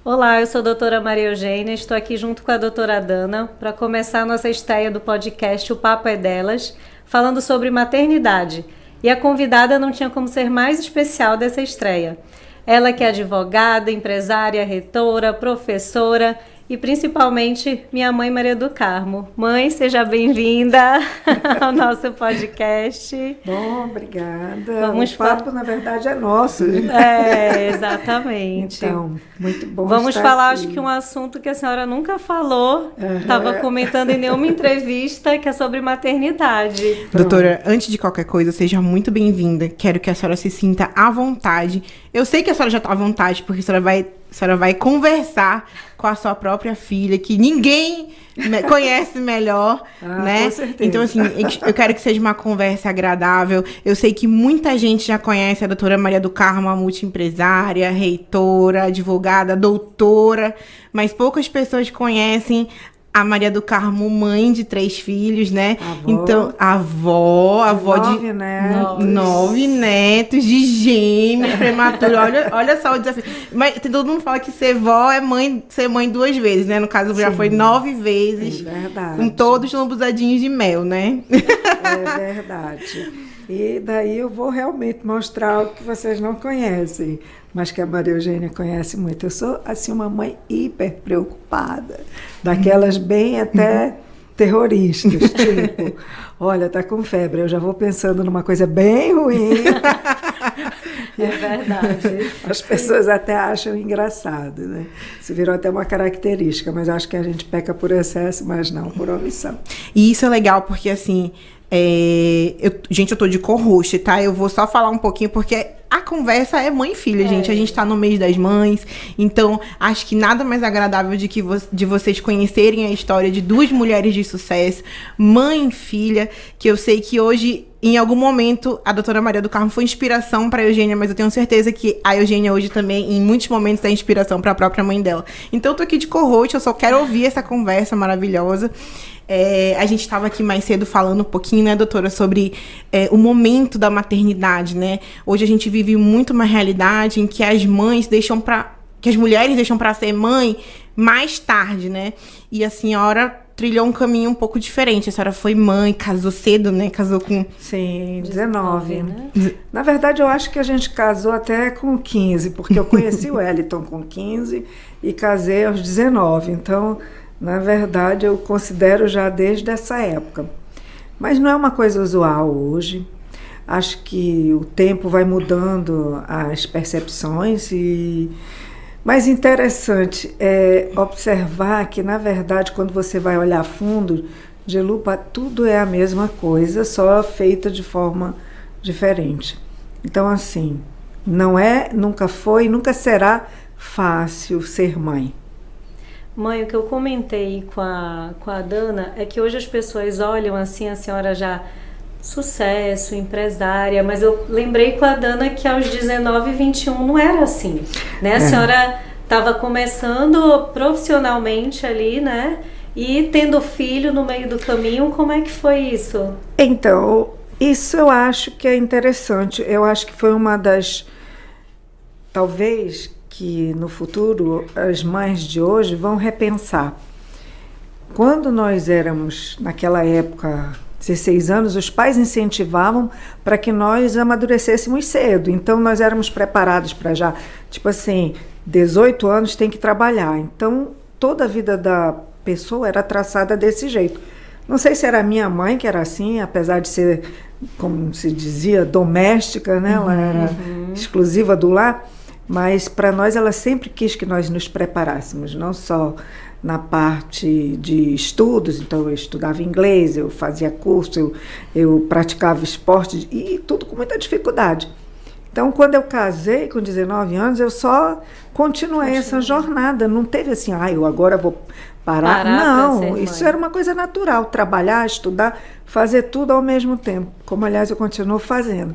Olá, eu sou a doutora Maria Eugênia, estou aqui junto com a doutora Dana para começar a nossa estreia do podcast O Papo é Delas, falando sobre maternidade. E a convidada não tinha como ser mais especial dessa estreia. Ela que é advogada, empresária, reitora, professora e principalmente minha mãe Maria do Carmo. Mãe, seja bem-vinda ao nosso podcast. Bom, obrigada. O papo, na verdade, é nosso. Exatamente. Então, muito bom Vamos estar falar, aqui. acho que um assunto que a senhora nunca falou, estava comentando em nenhuma entrevista, que é sobre maternidade. Doutora, antes de qualquer coisa, seja muito bem-vinda. Quero que a senhora se sinta à vontade. Eu sei que a senhora já está à vontade, porque a senhora vai conversar com a sua própria filha, que ninguém conhece melhor, né? Com certeza. Então, assim, eu quero que seja uma conversa agradável. Eu sei que muita gente já conhece a doutora Maria do Carmo, a multiempresária, reitora, advogada, doutora, mas poucas pessoas conhecem a Maria do Carmo, mãe de 3 filhos, né? Então, avó de 9 netos, de gêmeos prematuros. Olha só o desafio. Mas todo mundo fala que ser vó é ser mãe 2 vezes, né? No caso, já foi 9 vezes. É verdade. Com todos lambuzadinhos de mel, né? É verdade. E daí eu vou realmente mostrar algo que vocês não conhecem, mas que a Maria Eugênia conhece muito. Eu sou, assim, uma mãe hiper preocupada, daquelas bem até terroristas, tipo, olha, tá com febre, eu já vou pensando numa coisa bem ruim. É verdade. As pessoas até acham engraçado, né? Isso virou até uma característica, mas acho que a gente peca por excesso, mas não por omissão. E isso é legal porque, assim, eu tô de co-host, tá? Eu vou só falar um pouquinho, porque a conversa é mãe e filha, gente. A gente tá no mês das mães, então acho que nada mais agradável de vocês conhecerem a história de 2 mulheres de sucesso, mãe e filha, que eu sei que hoje, em algum momento, a doutora Maria do Carmo foi inspiração para a Eugênia, mas eu tenho certeza que a Eugênia hoje também, em muitos momentos, é inspiração para a própria mãe dela. Então eu tô aqui de co-host, eu só quero ouvir essa conversa maravilhosa. A gente estava aqui mais cedo falando um pouquinho, né, doutora, sobre o momento da maternidade, né? Hoje a gente vive muito uma realidade em que as mulheres deixam para ser mãe mais tarde, né? E a senhora trilhou um caminho um pouco diferente. A senhora foi mãe, casou cedo, né? Casou com... Sim, 19. Né? Na verdade, eu acho que a gente casou até com 15, porque eu conheci o Wellington com 15 e casei aos 19. Então, na verdade, eu considero já desde essa época. Mas não é uma coisa usual hoje. Acho que o tempo vai mudando as percepções Mas interessante é observar que, na verdade, quando você vai olhar a fundo, de lupa, tudo é a mesma coisa, só feita de forma diferente. Então, assim, nunca foi, nunca será fácil ser mãe. Mãe, o que eu comentei com a Dana é que hoje as pessoas olham assim, a senhora já sucesso, empresária, mas eu lembrei com a Dana que aos 19 e 21 não era assim, né? A senhora estava começando profissionalmente ali, né? E tendo filho no meio do caminho, como é que foi isso? Então, isso eu acho que é interessante. Eu acho que foi uma das... Talvez que no futuro as mães de hoje vão repensar. Quando nós éramos, naquela época, 16 anos, os pais incentivavam para que nós amadurecêssemos cedo. Então, nós éramos preparados para já, tipo assim, 18 anos tem que trabalhar. Então, toda a vida da pessoa era traçada desse jeito. Não sei se era a minha mãe que era assim, apesar de ser, como se dizia, doméstica, né? Ela era exclusiva do lar, mas para nós ela sempre quis que nós nos preparássemos, não só na parte de estudos. Então eu estudava inglês, eu fazia curso, eu praticava esporte e tudo com muita dificuldade. Então quando eu casei com 19 anos, eu só continuei essa jornada, não teve assim, eu agora vou parar. Não, isso era uma coisa natural, trabalhar, estudar, fazer tudo ao mesmo tempo, como aliás eu continuo fazendo,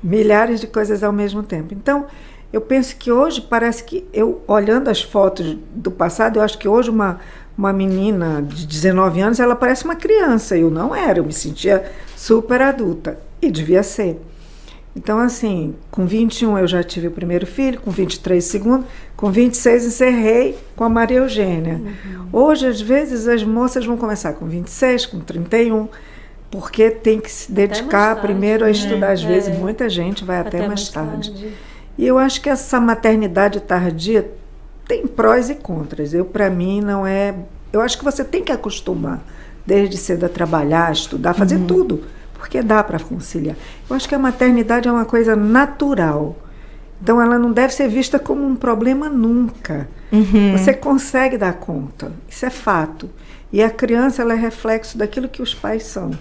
milhares de coisas ao mesmo tempo. Então Eu penso que hoje parece que, olhando as fotos do passado, eu acho que hoje uma menina de 19 anos, ela parece uma criança. Eu não era, eu me sentia super adulta. E devia ser. Então, assim, com 21 eu já tive o primeiro filho, com 23 o segundo, com 26 encerrei com a Maria Eugênia. Hoje, às vezes, as moças vão começar com 26, com 31, porque tem que se dedicar primeiro a estudar. Às vezes, muita gente vai até mais tarde. E eu acho que essa maternidade tardia tem prós e contras. Para mim, não é... Eu acho que você tem que acostumar desde cedo a trabalhar, a estudar, fazer tudo, porque dá para conciliar. Eu acho que a maternidade é uma coisa natural. Então, ela não deve ser vista como um problema nunca. Você consegue dar conta. Isso é fato. E a criança, ela é reflexo daquilo que os pais são.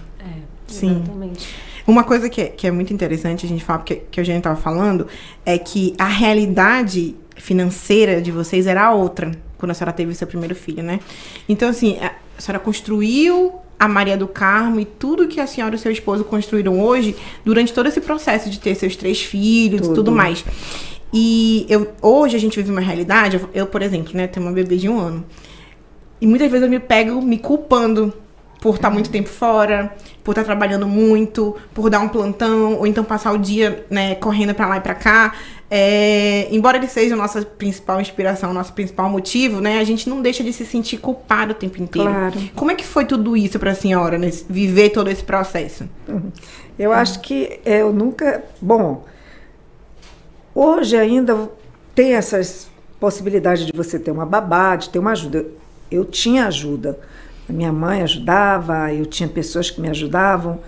Sim. Exatamente. Uma coisa que é muito interessante a gente falar, porque que a gente estava falando, é que a realidade financeira de vocês era outra quando a senhora teve seu primeiro filho, né? Então, assim, a senhora construiu a Maria do Carmo e tudo que a senhora e o seu esposo construíram hoje durante todo esse processo de ter seus 3 filhos e tudo mais. E hoje a gente vive uma realidade, eu, por exemplo, né, tenho uma bebê de 1 ano. E muitas vezes eu me pego me culpando por estar muito tempo fora, por estar trabalhando muito, por dar um plantão, ou então passar o dia, né, correndo pra lá e pra cá. Embora ele seja a nossa principal inspiração, nosso principal motivo, né, a gente não deixa de se sentir culpado o tempo inteiro. Claro. Como é que foi tudo isso pra senhora, né, viver todo esse processo? Eu acho que eu nunca... Bom, hoje ainda tem essas possibilidades de você ter uma babá, de ter uma ajuda. Eu tinha ajuda. A minha mãe ajudava, eu tinha pessoas que me ajudavam.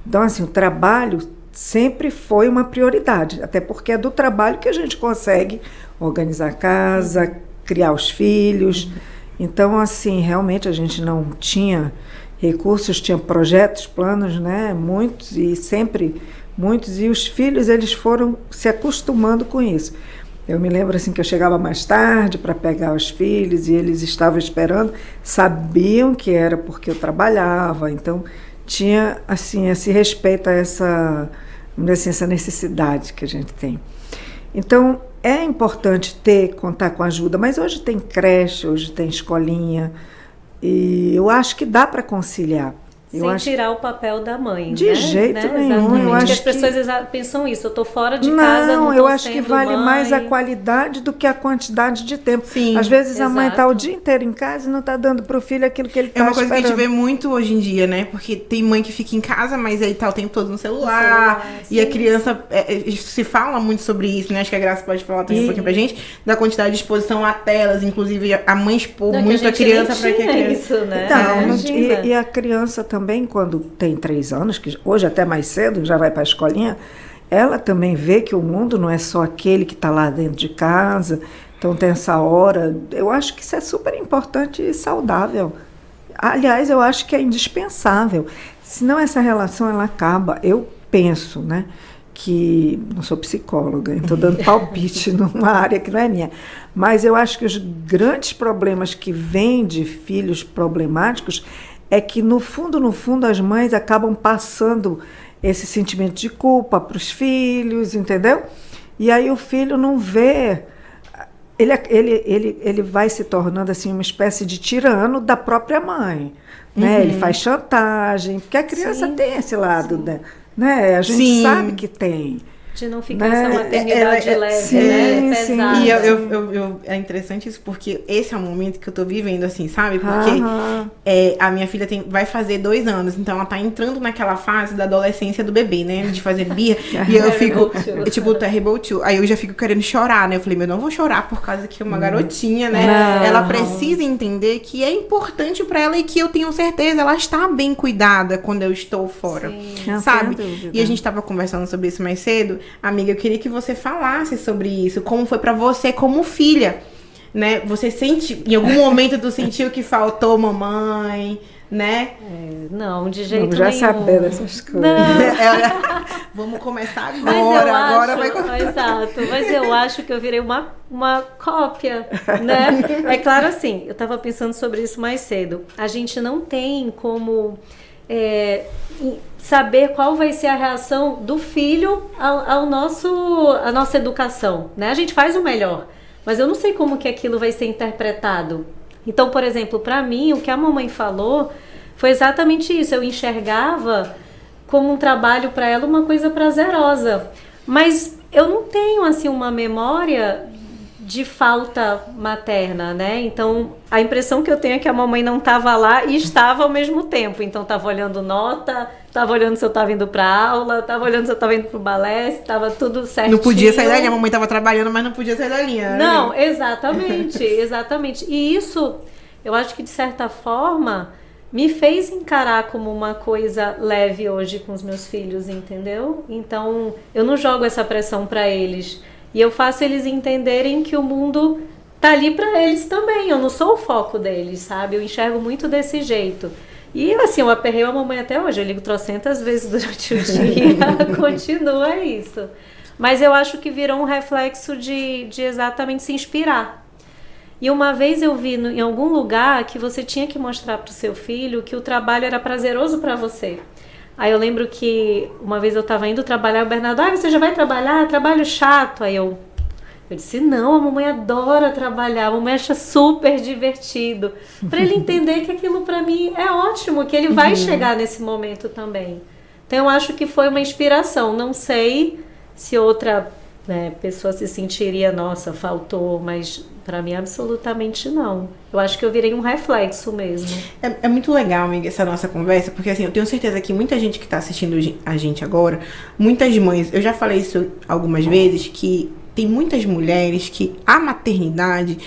Então, assim, o trabalho sempre foi uma prioridade, até porque é do trabalho que a gente consegue organizar a casa, criar os filhos. Então, assim, realmente a gente não tinha recursos, tinha projetos, planos, né? Muitos, e sempre muitos. E os filhos, eles foram se acostumando com isso. Eu me lembro assim que eu chegava mais tarde para pegar os filhos e eles estavam esperando, sabiam que era porque eu trabalhava, então tinha assim esse respeito a essa necessidade que a gente tem. Então é importante contar com ajuda, mas hoje tem creche, hoje tem escolinha e eu acho que dá para conciliar. Sem tirar o papel da mãe, de jeito nenhum. Eu acho que as pessoas pensam isso, eu estou fora de casa, não eu acho que vale mãe. Mais a qualidade do que a quantidade de tempo. Sim, às vezes a mãe está o dia inteiro em casa e não está dando para o filho aquilo que ele está esperando. É uma coisa que a gente vê muito hoje em dia, né? Porque tem mãe que fica em casa, mas aí tá o tempo todo no celular. E a criança se fala muito sobre isso, né? Acho que a Graça pode falar também um pouquinho pra gente, da quantidade de exposição a telas, inclusive a mãe expor muito a criança para que a criança... Isso, né? Então, e a criança também, quando tem 3 anos, que hoje até mais cedo, já vai para a escolinha, ela também vê que o mundo não é só aquele que está lá dentro de casa, então tem essa hora. Eu acho que isso é super importante e saudável. Aliás, eu acho que é indispensável. Senão essa relação ela acaba. Eu penso, né, que não sou psicóloga, estou dando palpite numa área que não é minha, mas eu acho que os grandes problemas que vêm de filhos problemáticos é que, no fundo, as mães acabam passando esse sentimento de culpa para os filhos, entendeu? E aí o filho não vê... Ele vai se tornando assim, uma espécie de tirano da própria mãe. Né? Ele faz chantagem, porque a criança tem esse lado, né? A gente sabe que tem. De não ficar essa maternidade leve, né? Pesada. E é interessante isso, porque esse é o momento que eu tô vivendo, assim, sabe? Porque a minha filha vai fazer 2 anos, então ela tá entrando naquela fase da adolescência do bebê, né? De fazer birra. E eu fico, tipo, terrible two. Aí eu já fico querendo chorar, né? Eu falei, eu não vou chorar por causa que é uma garotinha, né? Não. Ela precisa entender que é importante pra ela e que eu tenho certeza, ela está bem cuidada quando eu estou fora. Sim. Sabe? E a gente tava conversando sobre isso mais cedo. Amiga, eu queria que você falasse sobre isso. Como foi pra você como filha, né? Você em algum momento tu sentiu que faltou mamãe, né? Não, de jeito nenhum. Já saber dessas coisas. Vamos começar agora. Exato, mas eu acho que eu virei uma cópia, né? É claro, assim, eu tava pensando sobre isso mais cedo. A gente não tem como saber qual vai ser a reação do filho à nossa educação, né? A gente faz o melhor, mas eu não sei como que aquilo vai ser interpretado. Então, por exemplo, para mim, o que a mamãe falou foi exatamente isso. Eu enxergava como um trabalho para ela, uma coisa prazerosa. Mas eu não tenho, assim, uma memória de falta materna, né? Então, a impressão que eu tenho é que a mamãe não estava lá e estava ao mesmo tempo. Então, estava olhando nota, estava olhando se eu estava indo para aula, estava olhando se eu estava indo para o balé, se estava tudo certinho. Não podia sair da linha, a mamãe estava trabalhando, mas não podia sair da linha. Não, exatamente, exatamente. E isso, eu acho que, de certa forma, me fez encarar como uma coisa leve hoje com os meus filhos, entendeu? Então, eu não jogo essa pressão para eles. E eu faço eles entenderem que o mundo tá ali para eles também. Eu não sou o foco deles, sabe? Eu enxergo muito desse jeito. E assim, eu aperrei a mamãe até hoje. Eu ligo trocentas vezes durante o dia. Continua isso. Mas eu acho que virou um reflexo de exatamente se inspirar. E uma vez eu vi em algum lugar que você tinha que mostrar para o seu filho que o trabalho era prazeroso para você. Aí eu lembro que uma vez eu estava indo trabalhar, o Bernardo, você já vai trabalhar? Trabalho chato. Aí eu disse, não, a mamãe adora trabalhar, a mamãe acha super divertido. Para ele entender que aquilo para mim é ótimo, que ele vai chegar nesse momento também. Então eu acho que foi uma inspiração. Não sei se outra pessoa se sentiria, nossa, faltou, mas para mim absolutamente não. Eu acho que eu virei um reflexo mesmo. É muito legal, amiga, essa nossa conversa, porque assim, eu tenho certeza que muita gente que tá assistindo a gente agora, muitas mães, eu já falei isso algumas vezes, que tem muitas mulheres que a maternidade,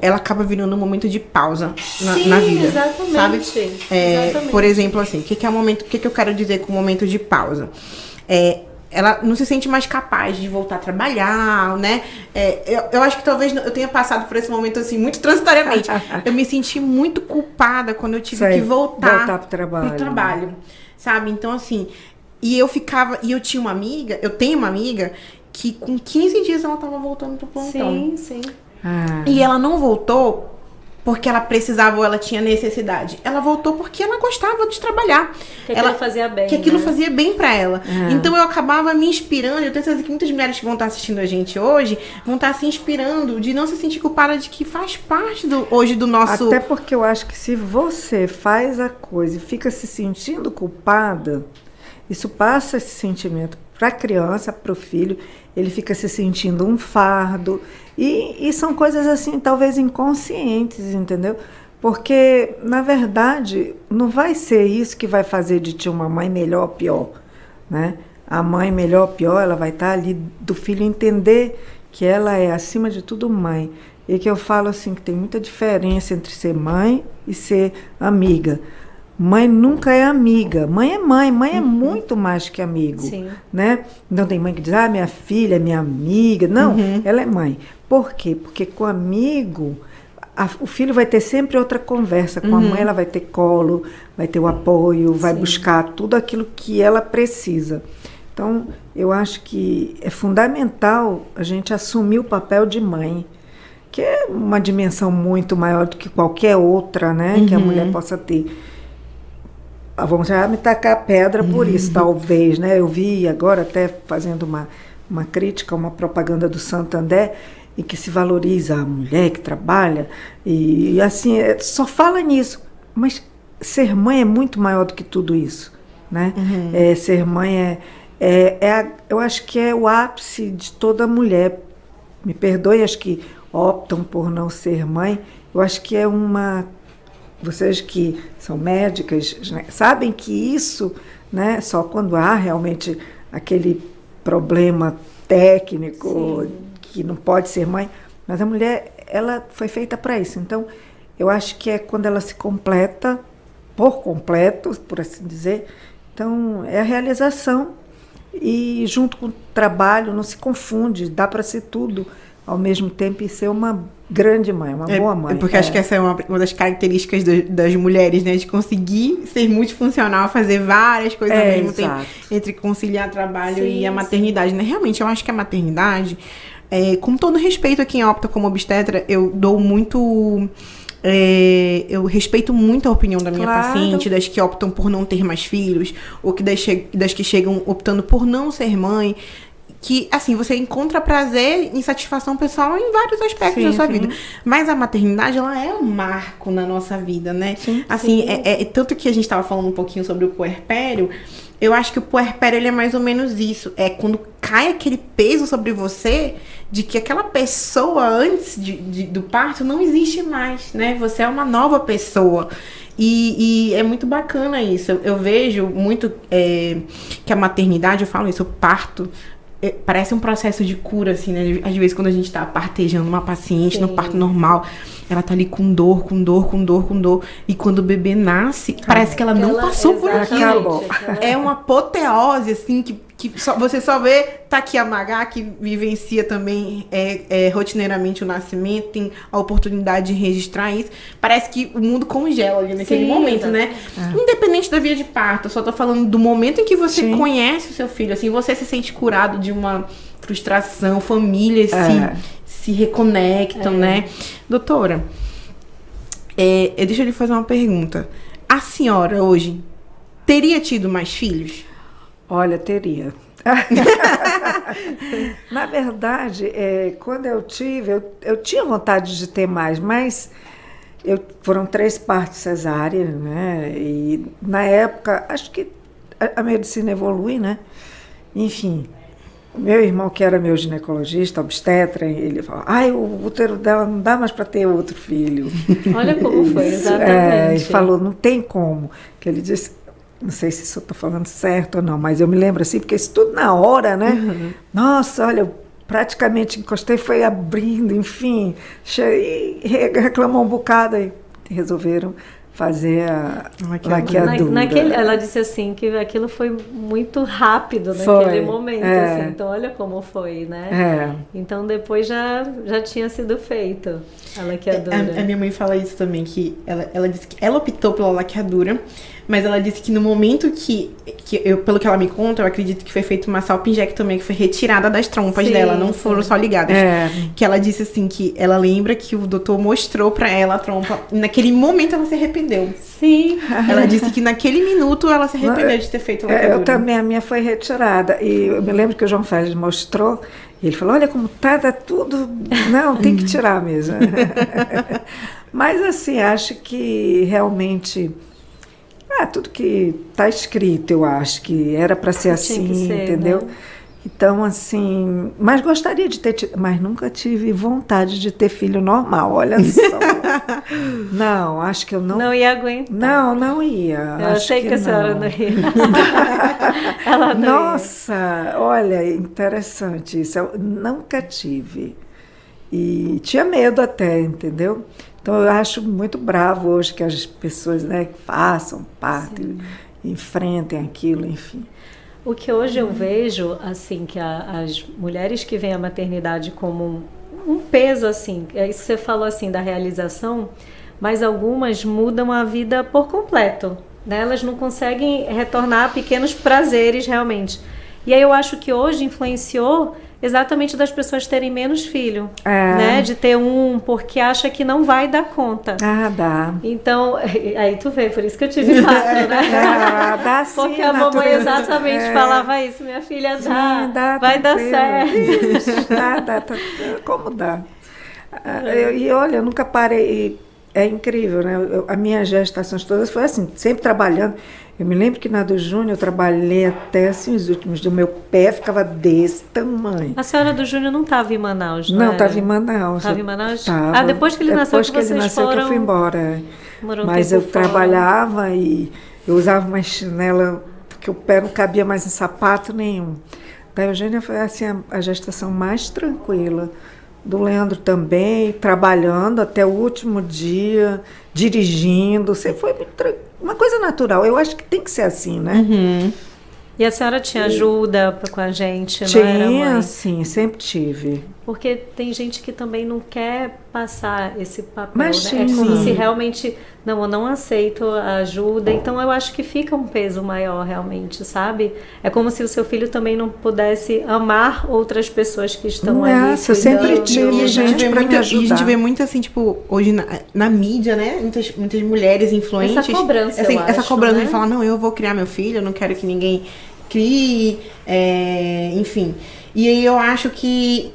ela acaba virando um momento de pausa na vida. Exatamente. Sabe? Exatamente. Por exemplo, assim, o que é o momento, o que eu quero dizer com o momento de pausa? Ela não se sente mais capaz de voltar a trabalhar, né? Eu acho que talvez eu tenha passado por esse momento, assim, muito transitoriamente. Eu me senti muito culpada quando eu tive que voltar pro trabalho, sabe? Então, assim, eu tenho uma amiga que com 15 dias ela tava voltando pro plantão. Sim. E ela não voltou porque ela precisava ou ela tinha necessidade. Ela voltou porque ela gostava de trabalhar. Que aquilo fazia bem. Que aquilo fazia bem pra ela. Então eu acabava me inspirando. Eu tenho certeza que muitas mulheres que vão estar assistindo a gente hoje vão estar se inspirando de não se sentir culpada de que faz parte hoje do nosso... Até porque eu acho que se você faz a coisa e fica se sentindo culpada, isso passa esse sentimento para a criança, para o filho, ele fica se sentindo um fardo. E são coisas assim, talvez inconscientes, entendeu? Porque, na verdade, não vai ser isso que vai fazer de ti uma mãe melhor ou pior, né? A mãe melhor ou pior, ela vai estar ali do filho entender que ela é, acima de tudo, mãe. E que eu falo assim, que tem muita diferença entre ser mãe e ser amiga. Mãe nunca é amiga. Mãe é muito mais que amigo. Sim. Né? Então tem mãe que diz, minha filha é minha amiga. Não, ela é mãe. Por quê? Porque com amigo, o filho vai ter sempre outra conversa. Com a mãe ela vai ter colo, vai ter o apoio, vai buscar tudo aquilo que ela precisa. Então, eu acho que é fundamental a gente assumir o papel de mãe, que é uma dimensão muito maior do que qualquer outra, né, que a mulher possa ter. Vamos já me tacar pedra por isso, talvez, né? Eu vi agora até fazendo uma crítica, uma propaganda do Santander, em que se valoriza a mulher que trabalha, e assim, só fala nisso. Mas ser mãe é muito maior do que tudo isso, né? Ser mãe eu acho que é o ápice de toda mulher. Me perdoe as que optam por não ser mãe, eu acho que é vocês que são médicas, né, sabem que isso, né, só quando há realmente aquele problema técnico, que não pode ser mãe, mas a mulher, ela foi feita para isso. Então, eu acho que é quando ela se completa, por completo, por assim dizer. Então, é a realização e junto com o trabalho, não se confunde, dá para ser tudo ao mesmo tempo e ser uma grande mãe, uma boa mãe. Porque acho que essa é uma das características das mulheres, né? De conseguir ser multifuncional, fazer várias coisas ao mesmo tempo, entre conciliar trabalho e a maternidade, né? Realmente, eu acho que a maternidade, com todo respeito a quem opta como obstetra, eu dou muito... eu respeito muito a opinião da minha paciente, das que optam por não ter mais filhos, ou que das que chegam optando por não ser mãe. Que, assim, você encontra prazer e satisfação pessoal em vários aspectos da sua vida. Mas a maternidade, ela é um marco na nossa vida, né? Sim, assim, tanto que a gente estava falando um pouquinho sobre o puerpério. Eu acho que o puerpério, ele é mais ou menos isso. É quando cai aquele peso sobre você de que aquela pessoa antes do parto não existe mais, né? Você é uma nova pessoa. E é muito bacana isso. Eu vejo muito que a maternidade, eu falo isso, o parto... parece um processo de cura, assim, né? Às vezes, quando a gente tá partejando uma paciente no parto normal, ela tá ali com dor. E quando o bebê nasce, parece que ela não passou por aquilo. É uma apoteose, assim, que você só vê... Tá aqui a Magá, que vivencia também rotineiramente o nascimento, tem a oportunidade de registrar isso. Parece que o mundo congela ali naquele momento, né? Independente da via de parto, eu só tô falando do momento em que você conhece o seu filho, assim, você se sente curado de uma frustração, famílias se reconectam, né? Doutora, deixa eu lhe fazer uma pergunta. A senhora, hoje, teria tido mais filhos? Olha, teria. Na verdade, quando eu tive, eu tinha vontade de ter mais, mas foram 3 partos cesárea, né? E na época, acho que a medicina evolui, né? Enfim, meu irmão, que era meu ginecologista, obstetra, ele falou, o útero dela não dá mais para ter outro filho. Olha como foi, exatamente. Ele falou, não tem como. Que ele disse, não sei se isso eu estou falando certo ou não, mas eu me lembro assim, porque isso tudo na hora, né? Nossa, olha, eu praticamente encostei, foi abrindo, enfim. E reclamou um bocado e resolveram fazer a laqueadura. Ela disse assim, que aquilo foi muito rápido naquele momento. Assim, então, olha como foi, né? Então, depois já tinha sido feito a laqueadura. A minha mãe fala isso também, que ela disse que ela optou pela laqueadura, mas ela disse que no momento que pelo que ela me conta, eu acredito que foi feita uma salpingectomia, que foi retirada das trompas dela, não foram só ligadas. Que ela disse assim, que ela lembra que o doutor mostrou pra ela a trompa, e naquele momento ela se arrependeu. Sim. Ela disse que naquele minuto ela se arrependeu de ter feito a laqueadura. Eu também, a minha foi retirada, e eu me lembro que o João Félix mostrou, e ele falou, olha como tá tudo... Não, tem que tirar mesmo. Mas assim, acho que realmente... tudo que está escrito, eu acho que era para ser assim, entendeu? Né? Então, assim... Mas gostaria de ter tido... Mas nunca tive vontade de ter filho normal, olha só. Não, acho que eu não... Não ia aguentar. Não ia. Eu sei que a senhora não ia. Ela não Nossa, olha, interessante isso. Eu nunca tive. E tinha medo até, entendeu? Então, eu acho muito bravo hoje que as pessoas, né, façam parte, enfrentem aquilo, enfim. O que hoje eu vejo, assim, que as mulheres que veem a maternidade como um peso, assim, é isso que você falou, assim, da realização, mas algumas mudam a vida por completo, né? Elas não conseguem retornar a pequenos prazeres, realmente. E aí eu acho que hoje influenciou exatamente das pessoas terem menos filho, né? De ter porque acha que não vai dar conta. Dá. Então, aí tu vê, por isso que eu tive 4, né? Dá sim. Porque a mamãe exatamente falava isso, minha filha, vai dar certo. Dá, como dá? E olha, eu nunca parei, é incrível, né? As minhas gestações todas foi assim, sempre trabalhando. Eu me lembro que na do Júnior eu trabalhei até assim, os últimos dias. O meu pé ficava desse tamanho. A senhora do Júnior não estava em Manaus, não estava em Manaus. Estava em Manaus? Tava. Depois que ele nasceu, que ele nasceu que eu fui embora. Mas eu fora. trabalhava e eu usava uma chinela, porque o pé não cabia mais em sapato nenhum. Da Eugênia foi assim, a gestação mais tranquila. Do Leandro também, trabalhando até o último dia, dirigindo, sempre foi uma coisa natural. Eu acho que tem que ser assim, né? Uhum. E a senhora tinha ajuda com a gente, não era, mãe? Tinha, sim, sempre tive. Porque tem gente que também não quer passar esse papel, mas né? É como se realmente não, eu não aceito a ajuda. Então eu acho que fica um peso maior realmente, sabe? É como se o seu filho também não pudesse amar outras pessoas que estão ali Nossa, eu sempre cuidando, tive né? gente pra me E a ajudar. gente vê muito assim, tipo, hoje na mídia, né? Muitas mulheres influentes. Essa cobrança, eu essa acho, cobrança né? de falar, não, eu vou criar meu filho, eu não quero que ninguém crie, enfim. E aí eu acho que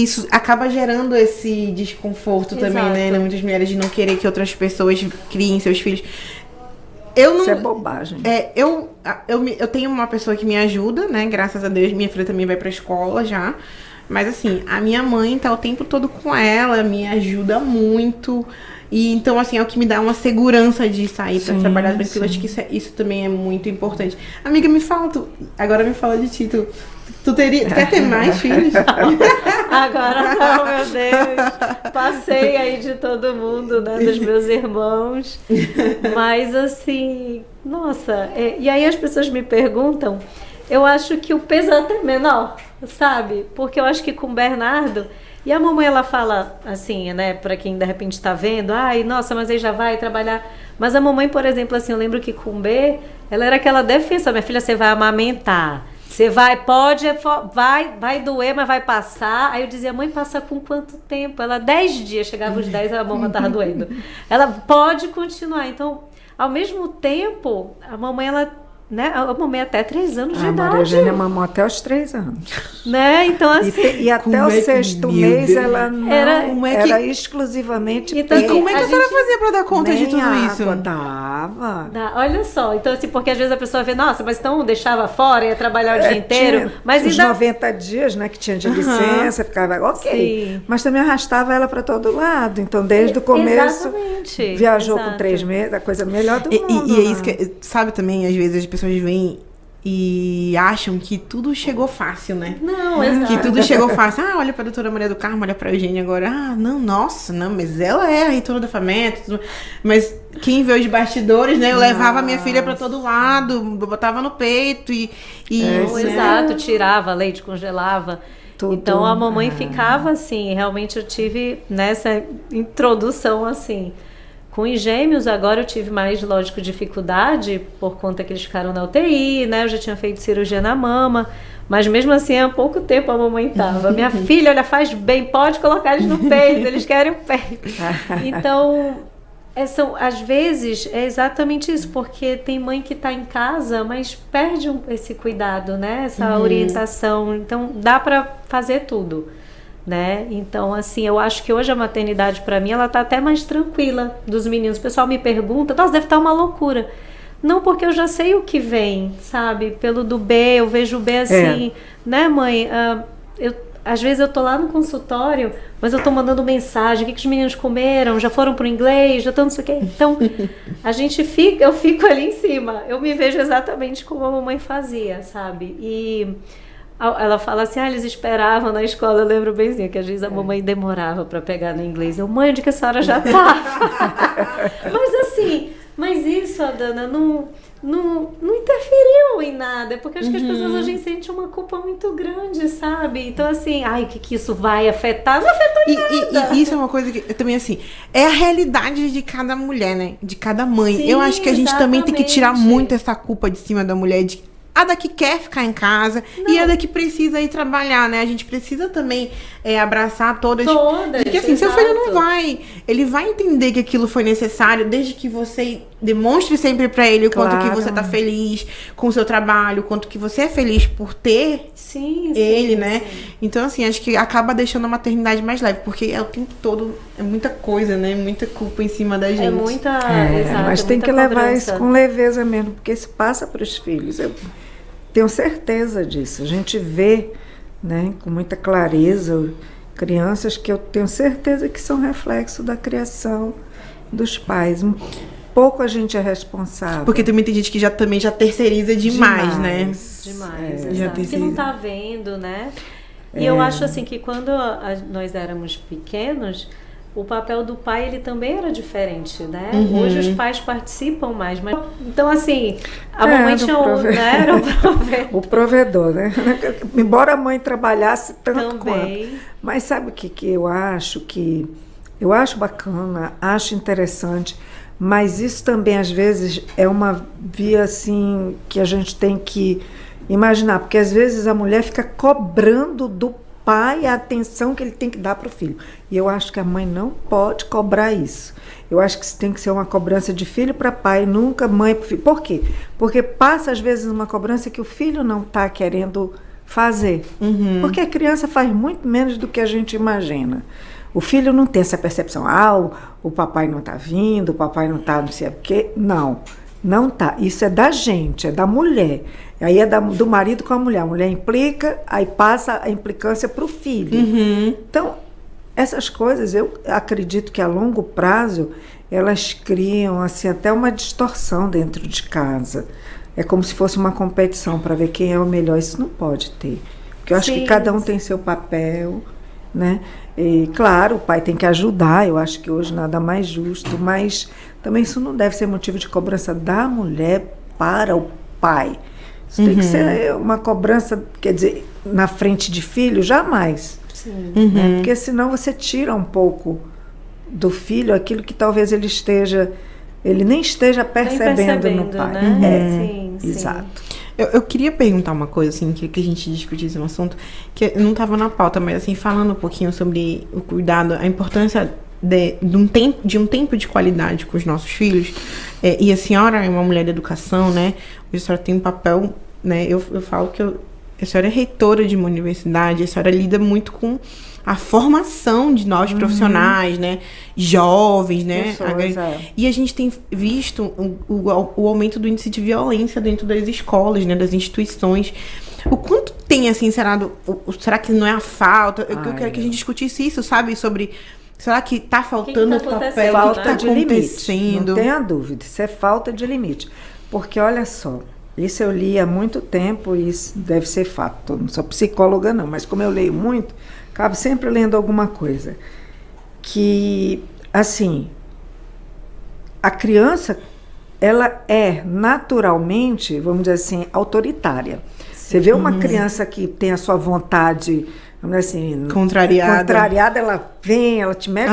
isso acaba gerando esse desconforto também, né? Exato. Muitas mulheres de não querer que outras pessoas criem seus filhos. Eu não, Isso é bobagem. eu tenho uma pessoa que me ajuda, né? Graças a Deus, minha filha também vai pra escola já. Mas assim, a minha mãe tá o tempo todo com ela, me ajuda muito. E então, assim, é o que me dá uma segurança de sair pra trabalhar tranquila. Acho que isso também é muito importante. Amiga, agora me fala de ti. Tu quer ter mais filhos? Agora não, meu Deus. Passei aí de todo mundo, né? Dos meus irmãos. Mas assim, nossa. E aí as pessoas me perguntam, eu acho que o peso é até menor, sabe? Porque eu acho que com o Bernardo... E a mamãe, ela fala assim, né, pra quem de repente tá vendo, ai, nossa, mas ele já vai trabalhar. Mas a mamãe, por exemplo, assim, eu lembro que com o B, ela era aquela defesa, minha filha, você vai amamentar. Você vai doer, mas vai passar. Aí eu dizia, mãe, passa com quanto tempo? Ela, 10 dias, chegava os 10, a mamãe tava doendo. Ela pode continuar. Então, ao mesmo tempo, a mamãe, ela... Né? A mamãe até 3 anos de A idade. Maria Eugênia mamou até os 3 anos. Né? Então, assim... E até Como o é que- 6º meu mês Deus. ela não Era- era exclusivamente Então, E como é que a a senhora gente- fazia pra dar conta de nem tudo água isso? dava. Olha só, então assim, porque às vezes a pessoa vê, nossa, mas então deixava fora, ia trabalhar o dia inteiro, Tinha mas os ainda... 90 dias, né, que tinha de licença, ficava ok. Sim. Mas também arrastava ela para todo lado. Então, desde o começo, Exatamente, viajou exato. com 3 meses, a coisa melhor do E mundo. é né? isso que, sabe, também, às vezes as pessoas vêm e acham que tudo chegou fácil, né? Não, exato. Que tudo chegou fácil. Ah, olha pra doutora Maria do Carmo, olha pra Eugênia agora. Ah, não, nossa, não, mas ela é a reitora da FAMET. Mas quem vê os bastidores, né? Eu levava minha filha pra todo lado, botava no peito Não, né? exato, tirava leite, congelava. Tudo. Então a mamãe ficava assim, realmente eu tive nessa introdução assim. Com os gêmeos, agora eu tive mais, lógico, dificuldade, por conta que eles ficaram na UTI, né? Eu já tinha feito cirurgia na mama, mas mesmo assim, há pouco tempo a mamãe estava. Minha filha, olha, faz bem, pode colocar eles no peito, eles querem o peito. Então, às vezes, é exatamente isso, porque tem mãe que está em casa, mas perde esse cuidado, né? Essa orientação. Então, dá para fazer tudo. Né? Então, assim, eu acho que hoje a maternidade para mim, ela tá até mais tranquila dos meninos. O pessoal me pergunta, nossa, deve estar uma loucura. Não, porque eu já sei o que vem, sabe? Pelo do B, eu vejo o B assim, né, mãe? Às vezes eu tô lá no consultório, mas eu tô mandando mensagem, o que os meninos comeram, já foram pro inglês, já estão não sei o quê. Então, eu fico ali em cima. Eu me vejo exatamente como a mamãe fazia, sabe? E ela fala assim, eles esperavam na escola, eu lembro benzinho, que às vezes a mamãe demorava para pegar no inglês. Eu, mãe, onde que a senhora já estava? Mas isso, Adana, não interferiu em nada, porque acho que as pessoas hoje sentem uma culpa muito grande, sabe? Então, assim, o que isso vai afetar? Não afetou em nada. E isso é uma coisa que também, assim, é a realidade de cada mulher, né? De cada mãe. Sim, eu acho que a gente também tem que tirar exatamente. muito essa culpa de cima da mulher, a da que quer ficar em casa e a da que precisa ir trabalhar, né? A gente precisa também abraçar todas. Porque assim, seu filho não vai. Ele vai entender que aquilo foi necessário, desde que você demonstre sempre pra ele o quanto que você tá feliz com o seu trabalho, o quanto que você é feliz por ter ele, né? Sim. Então, assim, acho que acaba deixando a maternidade mais leve, porque é o tempo todo, é muita coisa, né? Muita culpa em cima da gente. É muita. Exato, mas tem muita que levar cobrança. isso com leveza mesmo, porque isso passa para os filhos. Eu tenho certeza disso. A gente vê, né, com muita clareza crianças que eu tenho certeza que são reflexo da criação dos pais. Um pouco a gente é responsável. Porque também tem gente que também já terceiriza demais, né? Demais, já exato. tem Que não sido. tá vendo, né? E eu acho assim que quando nós éramos pequenos, o papel do pai, ele também era diferente, né? Hoje os pais participam mais, mas... Então, assim, a mamãe tinha era o provedor. O provedor, né? Embora a mãe trabalhasse tanto Também. quanto. Mas sabe o que eu acho? Eu acho bacana, acho interessante, Mas isso também, às vezes, é uma via, assim, que a gente tem que imaginar. Porque, às vezes, a mulher fica cobrando do pai a atenção que ele tem que dar para o filho. E eu acho que a mãe não pode cobrar isso. Eu acho que isso tem que ser uma cobrança de filho para pai, nunca mãe para filho. Por quê? Porque passa, às vezes, uma cobrança que o filho não está querendo fazer. Porque a criança faz muito menos do que a gente imagina. O filho não tem essa percepção. O papai não está vindo, o papai não está não sei o quê. Não tá. Isso é da gente, é da mulher. Aí é do marido com a mulher. A mulher implica, aí passa a implicância para o filho. Então, essas coisas, eu acredito que a longo prazo, elas criam assim, até uma distorção dentro de casa. É como se fosse uma competição para ver quem é o melhor. Isso não pode ter. Porque eu acho que cada um tem seu papel, né? E, claro, o pai tem que ajudar. Eu acho que hoje nada mais justo. Mas também isso não deve ser motivo de cobrança da mulher para o pai. Isso tem que ser uma cobrança, quer dizer, na frente de filho, jamais. Né? Porque senão você tira um pouco do filho aquilo que talvez ele nem esteja percebendo no pai. Né? Sim. Exato. Eu queria perguntar uma coisa, assim, que a gente discutisse um assunto que não estava na pauta, mas, assim, falando um pouquinho sobre o cuidado, a importância de um tempo de qualidade com os nossos filhos. E a senhora é uma mulher da educação, né? A senhora tem um papel, né? Eu falo que a senhora é reitora de uma universidade, a senhora lida muito com a formação de novos profissionais, né? Jovens, né? E a gente tem visto o aumento do índice de violência dentro das escolas, né? Das instituições. O quanto tem, assim, será que não é a falta? Eu quero que a gente discutisse isso, sabe? Sobre... Será que está faltando o papel? Falta de limite. Não tenha dúvida, isso é falta de limite. Porque, olha só, isso eu li há muito tempo e isso deve ser fato. Eu não sou psicóloga, não, mas como eu leio muito, acabo sempre lendo alguma coisa. Que, assim, a criança, ela é naturalmente, vamos dizer assim, autoritária. Você vê uma criança que tem a sua vontade... assim, contrariada, ela vem, ela te mete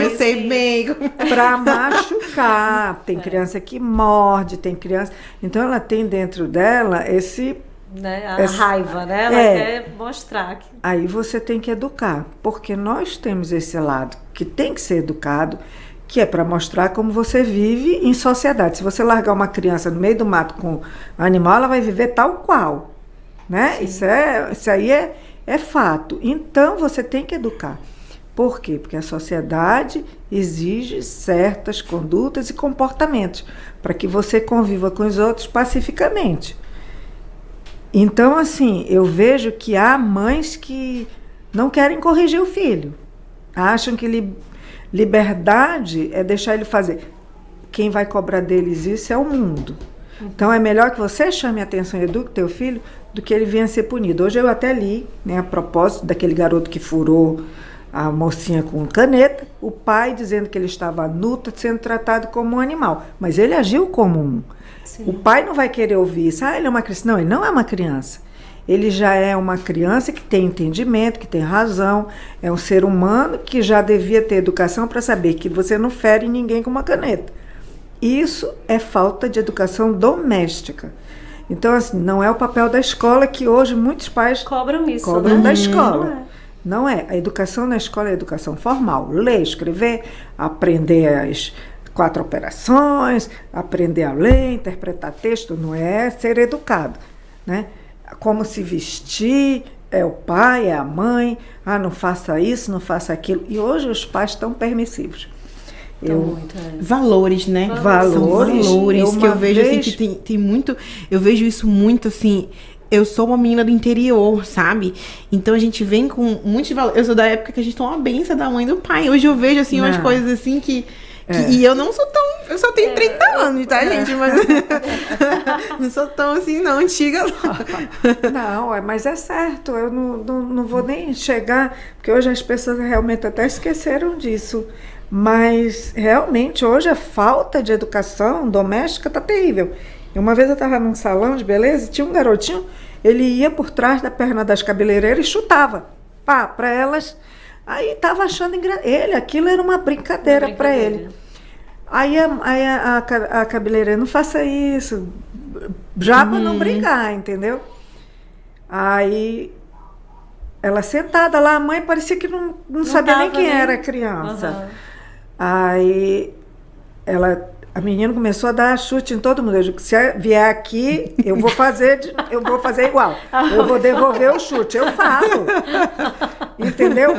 eu sei bem. Pra machucar. Tem criança que morde, tem criança... Então, ela tem dentro dela esse... Né? A raiva, né? Ela quer mostrar. Aí você tem que educar, porque nós temos esse lado que tem que ser educado, que é para mostrar como você vive em sociedade. Se você largar uma criança no meio do mato com um animal, ela vai viver tal qual, né? Isso aí é fato. Então, você tem que educar. Por quê? Porque a sociedade exige certas condutas e comportamentos para que você conviva com os outros pacificamente. Então, assim, eu vejo que há mães que não querem corrigir o filho. Acham que liberdade é deixar ele fazer. Quem vai cobrar deles isso é o mundo. Então, é melhor que você chame a atenção e eduque teu filho do que ele venha a ser punido. Hoje eu até li, né, a propósito daquele garoto que furou a mocinha com caneta, o pai dizendo que ele estava nu, sendo tratado como um animal. Mas ele agiu como um. Sim. O pai não vai querer ouvir isso. Ele é uma criança. Não, ele não é uma criança. Ele já é uma criança que tem entendimento, que tem razão, é um ser humano que já devia ter educação para saber que você não fere ninguém com uma caneta. Isso é falta de educação doméstica. Então, assim, não é o papel da escola, que hoje muitos pais cobram né? da escola. Não é. A educação na escola é educação formal. Ler, escrever, aprender as 4 operações, aprender a ler, interpretar texto, não é ser educado, né? Como se vestir, é o pai, é a mãe, não faça isso, não faça aquilo. E hoje os pais estão permissivos. Valores, né? Valores que eu vejo assim, que tem muito. Eu vejo isso muito assim. Eu sou uma menina do interior, sabe? Então a gente vem com muitos valores. Eu sou da época que a gente toma a benção da mãe e do pai. Hoje eu vejo assim umas coisas assim que e eu não sou tão... Eu só tenho 30 anos, tá, gente? Mas não sou tão assim, não, antiga. Não, mas é certo. Eu não vou nem chegar... Porque hoje as pessoas realmente até esqueceram disso. Mas, realmente, hoje a falta de educação doméstica tá terrível. E uma vez eu estava num salão de beleza e tinha um garotinho, ele ia por trás da perna das cabeleireiras e chutava. Para elas... Aí estava achando aquilo era uma brincadeira para ele. A cabeleireira, não faça isso, já para não brigar, entendeu? Aí ela sentada lá, a mãe parecia que não sabia nem quem era a criança. Aí a menina começou a dar chute em todo mundo. Eu digo, se vier aqui, eu vou fazer igual. Eu vou devolver o chute, eu falo. Entendeu?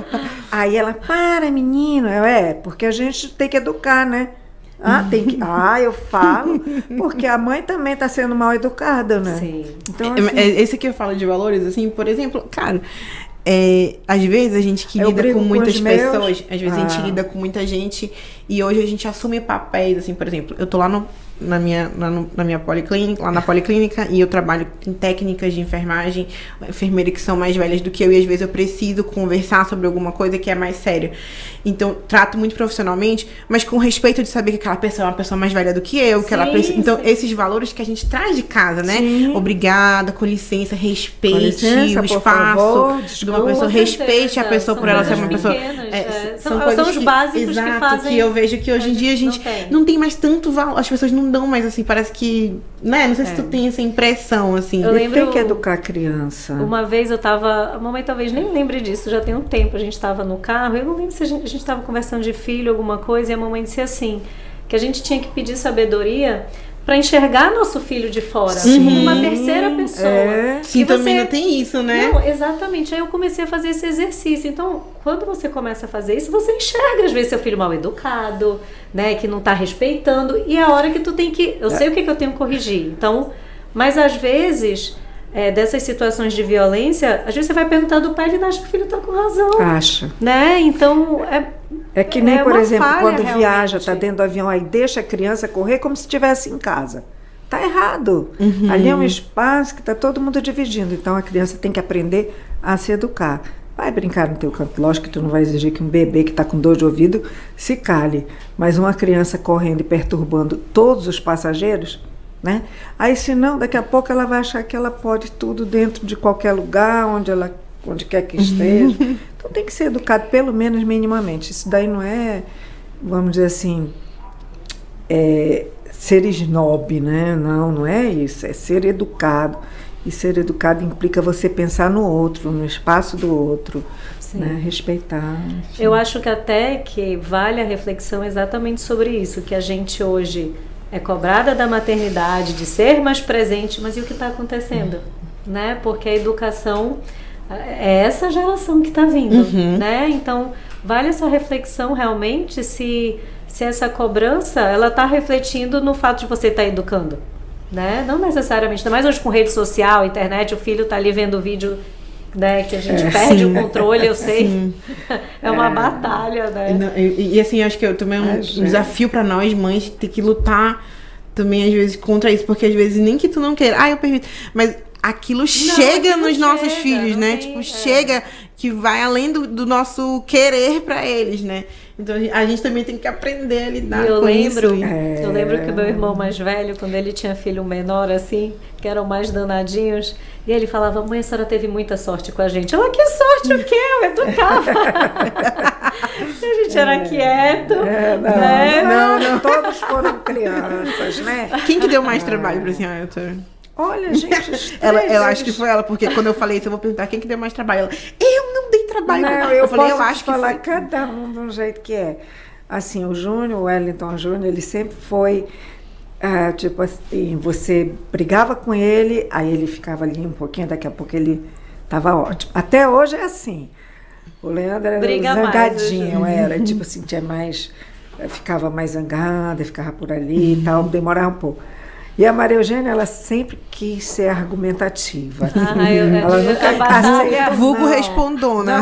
Aí ela, para, menino. Porque a gente tem que educar, né? Eu falo, porque a mãe também está sendo mal educada, né? Sim. Então, assim, esse que eu falo de valores, assim, por exemplo, cara, às vezes a gente que lida com muitas pessoas, às vezes a gente lida com muita gente e hoje a gente assume papéis, assim, por exemplo, eu tô lá na minha policlínica, lá na policlínica, e eu trabalho em técnicas de enfermagem, enfermeiras que são mais velhas do que eu, e às vezes eu preciso conversar sobre alguma coisa que é mais séria. Então, trato muito profissionalmente, mas com respeito de saber que aquela pessoa é uma pessoa mais velha do que eu, que ela precisa. Então, esses valores que a gente traz de casa, né? Sim. Obrigada, com licença, respeite o espaço de uma pessoa, respeite a pessoa por ela ser uma pessoa. São os básicos que fazem. Que eu vejo que hoje em dia a gente não tem mais tanto valor, as pessoas não dão mais, assim, parece que, né, não sei se tu tem essa impressão, assim. Eu lembro, tem que educar a criança. Uma vez a mamãe talvez nem lembre disso, já tem um tempo, a gente estava no carro, eu não lembro se a gente estava conversando de filho, alguma coisa, e a mamãe disse assim, que a gente tinha que pedir sabedoria para enxergar nosso filho de fora, como uma terceira pessoa. Sim, também não tem isso, né? Não, exatamente. Aí eu comecei a fazer esse exercício. Então, quando você começa a fazer isso, você enxerga, às vezes, seu filho mal educado, né? Que não tá respeitando. E é a hora que tu tem que... Eu sei o que eu tenho que corrigir. Então, mas às vezes... dessas situações de violência, às vezes você vai perguntar do pai e ele acha que o filho tá com razão. Acha. Né? Então, é que nem, por exemplo, quando viaja, tá dentro do avião, aí deixa a criança correr como se estivesse em casa. Tá errado. Ali é um espaço que tá todo mundo dividindo. Então, a criança tem que aprender a se educar. Vai brincar no teu canto. Lógico que tu não vai exigir que um bebê que tá com dor de ouvido se cale. Mas uma criança correndo e perturbando todos os passageiros... Né? Aí senão daqui a pouco ela vai achar que ela pode tudo dentro de qualquer lugar, onde quer que esteja. Então tem que ser educado pelo menos minimamente. Isso daí não é, vamos dizer assim, ser snob, né? Não é isso, é ser educado. E ser educado implica você pensar no outro, no espaço do outro, né? Respeitar. Enfim. Eu acho que até que vale a reflexão exatamente sobre isso, que a gente hoje é cobrada da maternidade, de ser mais presente, mas e o que está acontecendo? Né? Porque a educação é essa geração que está vindo, né? Então, vale essa reflexão realmente se essa cobrança, ela está refletindo no fato de você estar educando, né? Não necessariamente, ainda mais hoje com rede social, internet, o filho está ali vendo o vídeo, né, que a gente perde o controle, eu sei. Sim. É uma batalha, né? E assim, acho que também é um desafio para nós, mães, ter que lutar também, às vezes, contra isso, porque às vezes nem que tu não queira, eu permito, mas aquilo chega nos nossos filhos, né? Tipo, chega que vai além do nosso querer para eles, né? Então a gente também tem que aprender a lidar com isso. Eu lembro que o meu irmão mais velho, quando ele tinha filho menor, assim, que eram mais danadinhos, e ele falava, mãe, a senhora teve muita sorte com a gente. Ela, que sorte o quê? Eu educava. A gente era quieto. Não, todos foram crianças, né? Quem que deu mais trabalho pra senhora, doutora? Olha, gente, eu acho que foi ela, porque quando eu falei isso, eu vou perguntar quem que deu mais trabalho. Ela, eu não dei trabalho. Não, eu acho que falar cada um de um jeito que é. Assim, o Júnior, o Wellington Júnior, ele sempre foi, tipo assim, você brigava com ele, aí ele ficava ali um pouquinho, daqui a pouco ele estava ótimo. Até hoje é assim. O Leandro era zangadinho, tipo assim, ficava mais zangada, ficava por ali e tal, demorava um pouco. E a Maria Eugênia, ela sempre quis ser argumentativa. Ela nunca vulgo respondona.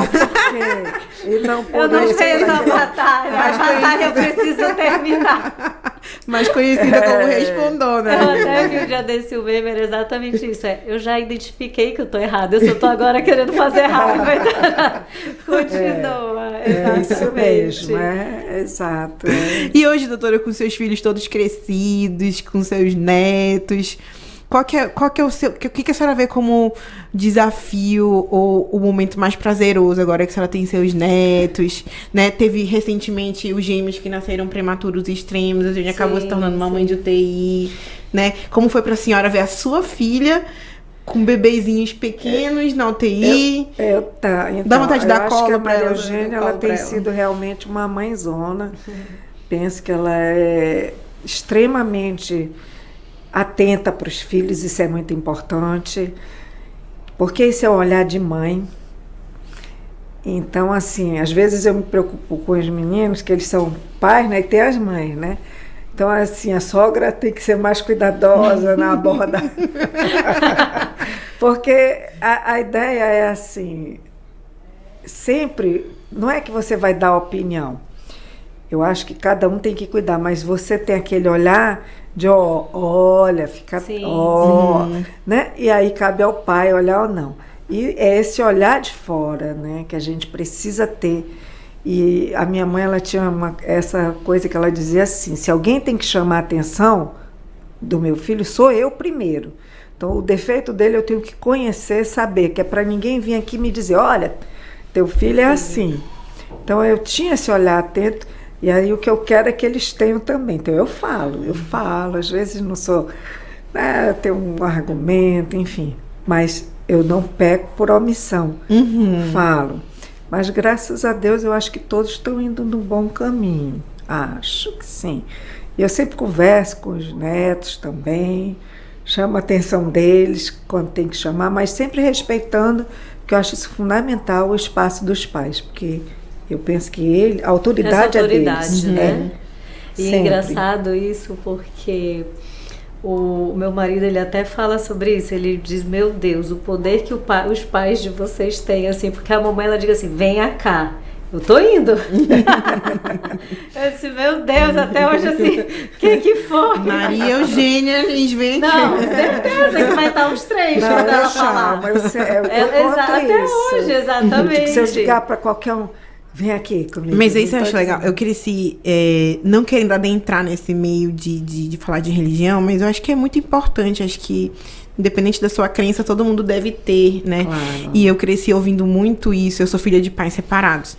Não, porque eu não sei essa batalha. A batalha eu preciso terminar. Mais conhecida como respondona. Eu até vi um dia desse o meme, era exatamente isso. Eu já identifiquei que eu tô errada, eu só tô agora querendo fazer raiva. Continua. Exatamente. Isso mesmo, exato. E hoje, doutora, com seus filhos todos crescidos, com seus netos, qual que é o seu... O que a senhora vê como desafio ou o momento mais prazeroso agora que a senhora tem seus netos, né? Teve recentemente os gêmeos que nasceram prematuros extremos, a gente acabou se tornando uma mãe de UTI, né? Como foi pra senhora ver a sua filha com bebezinhos pequenos na UTI? Então, dá vontade de dar cola cola pra ela. ela, A Maria Eugênia, ela tem sido realmente uma mãezona. Penso que ela é extremamente atenta para os filhos, isso é muito importante, porque esse é o olhar de mãe. Então, assim, às vezes eu me preocupo com os meninos, que eles são pais, né, e tem as mães, né? Então, assim, a sogra tem que ser mais cuidadosa na aborda. Porque a ideia é assim, sempre, não é que você vai dar opinião. Eu acho que cada um tem que cuidar, mas você tem aquele olhar de olha, fica, né? E aí cabe ao pai olhar ou não. E é esse olhar de fora, né, que a gente precisa ter. E a minha mãe, ela tinha essa coisa que ela dizia assim: se alguém tem que chamar a atenção do meu filho, sou eu primeiro. Então, o defeito dele eu tenho que conhecer, saber, que é para ninguém vir aqui me dizer, olha, teu filho é assim. Então, eu tinha esse olhar atento, e aí o que eu quero é que eles tenham também. Então, eu falo, às vezes não sou, né, eu tenho um argumento, enfim, mas eu não peco por omissão, falo. Mas, graças a Deus, eu acho que todos estão indo no bom caminho. Acho que sim. E eu sempre converso com os netos também, chamo a atenção deles quando tem que chamar, mas sempre respeitando, porque eu acho isso fundamental, o espaço dos pais, porque eu penso que a autoridade é deles. Né? E sempre. É engraçado isso, porque o meu marido, ele até fala sobre isso, ele diz, meu Deus, o poder que os pais de vocês têm, assim, porque a mamãe, ela diz assim, venha cá, eu tô indo. Eu disse, meu Deus, até hoje, assim, que foi? Maria Eugênia, eles vêm aqui. Não, certeza que vai estar os três não, quando ela chamo, falar. mas eu Até isso. hoje, exatamente. Se eu ligar para qualquer um, vem aqui comigo. Mas isso eu acho legal. Eu cresci, não querendo adentrar nesse meio de falar de religião, mas eu acho que é muito importante, acho que independente da sua crença, todo mundo deve ter, né? Claro. E eu cresci ouvindo muito isso, eu sou filha de pais separados.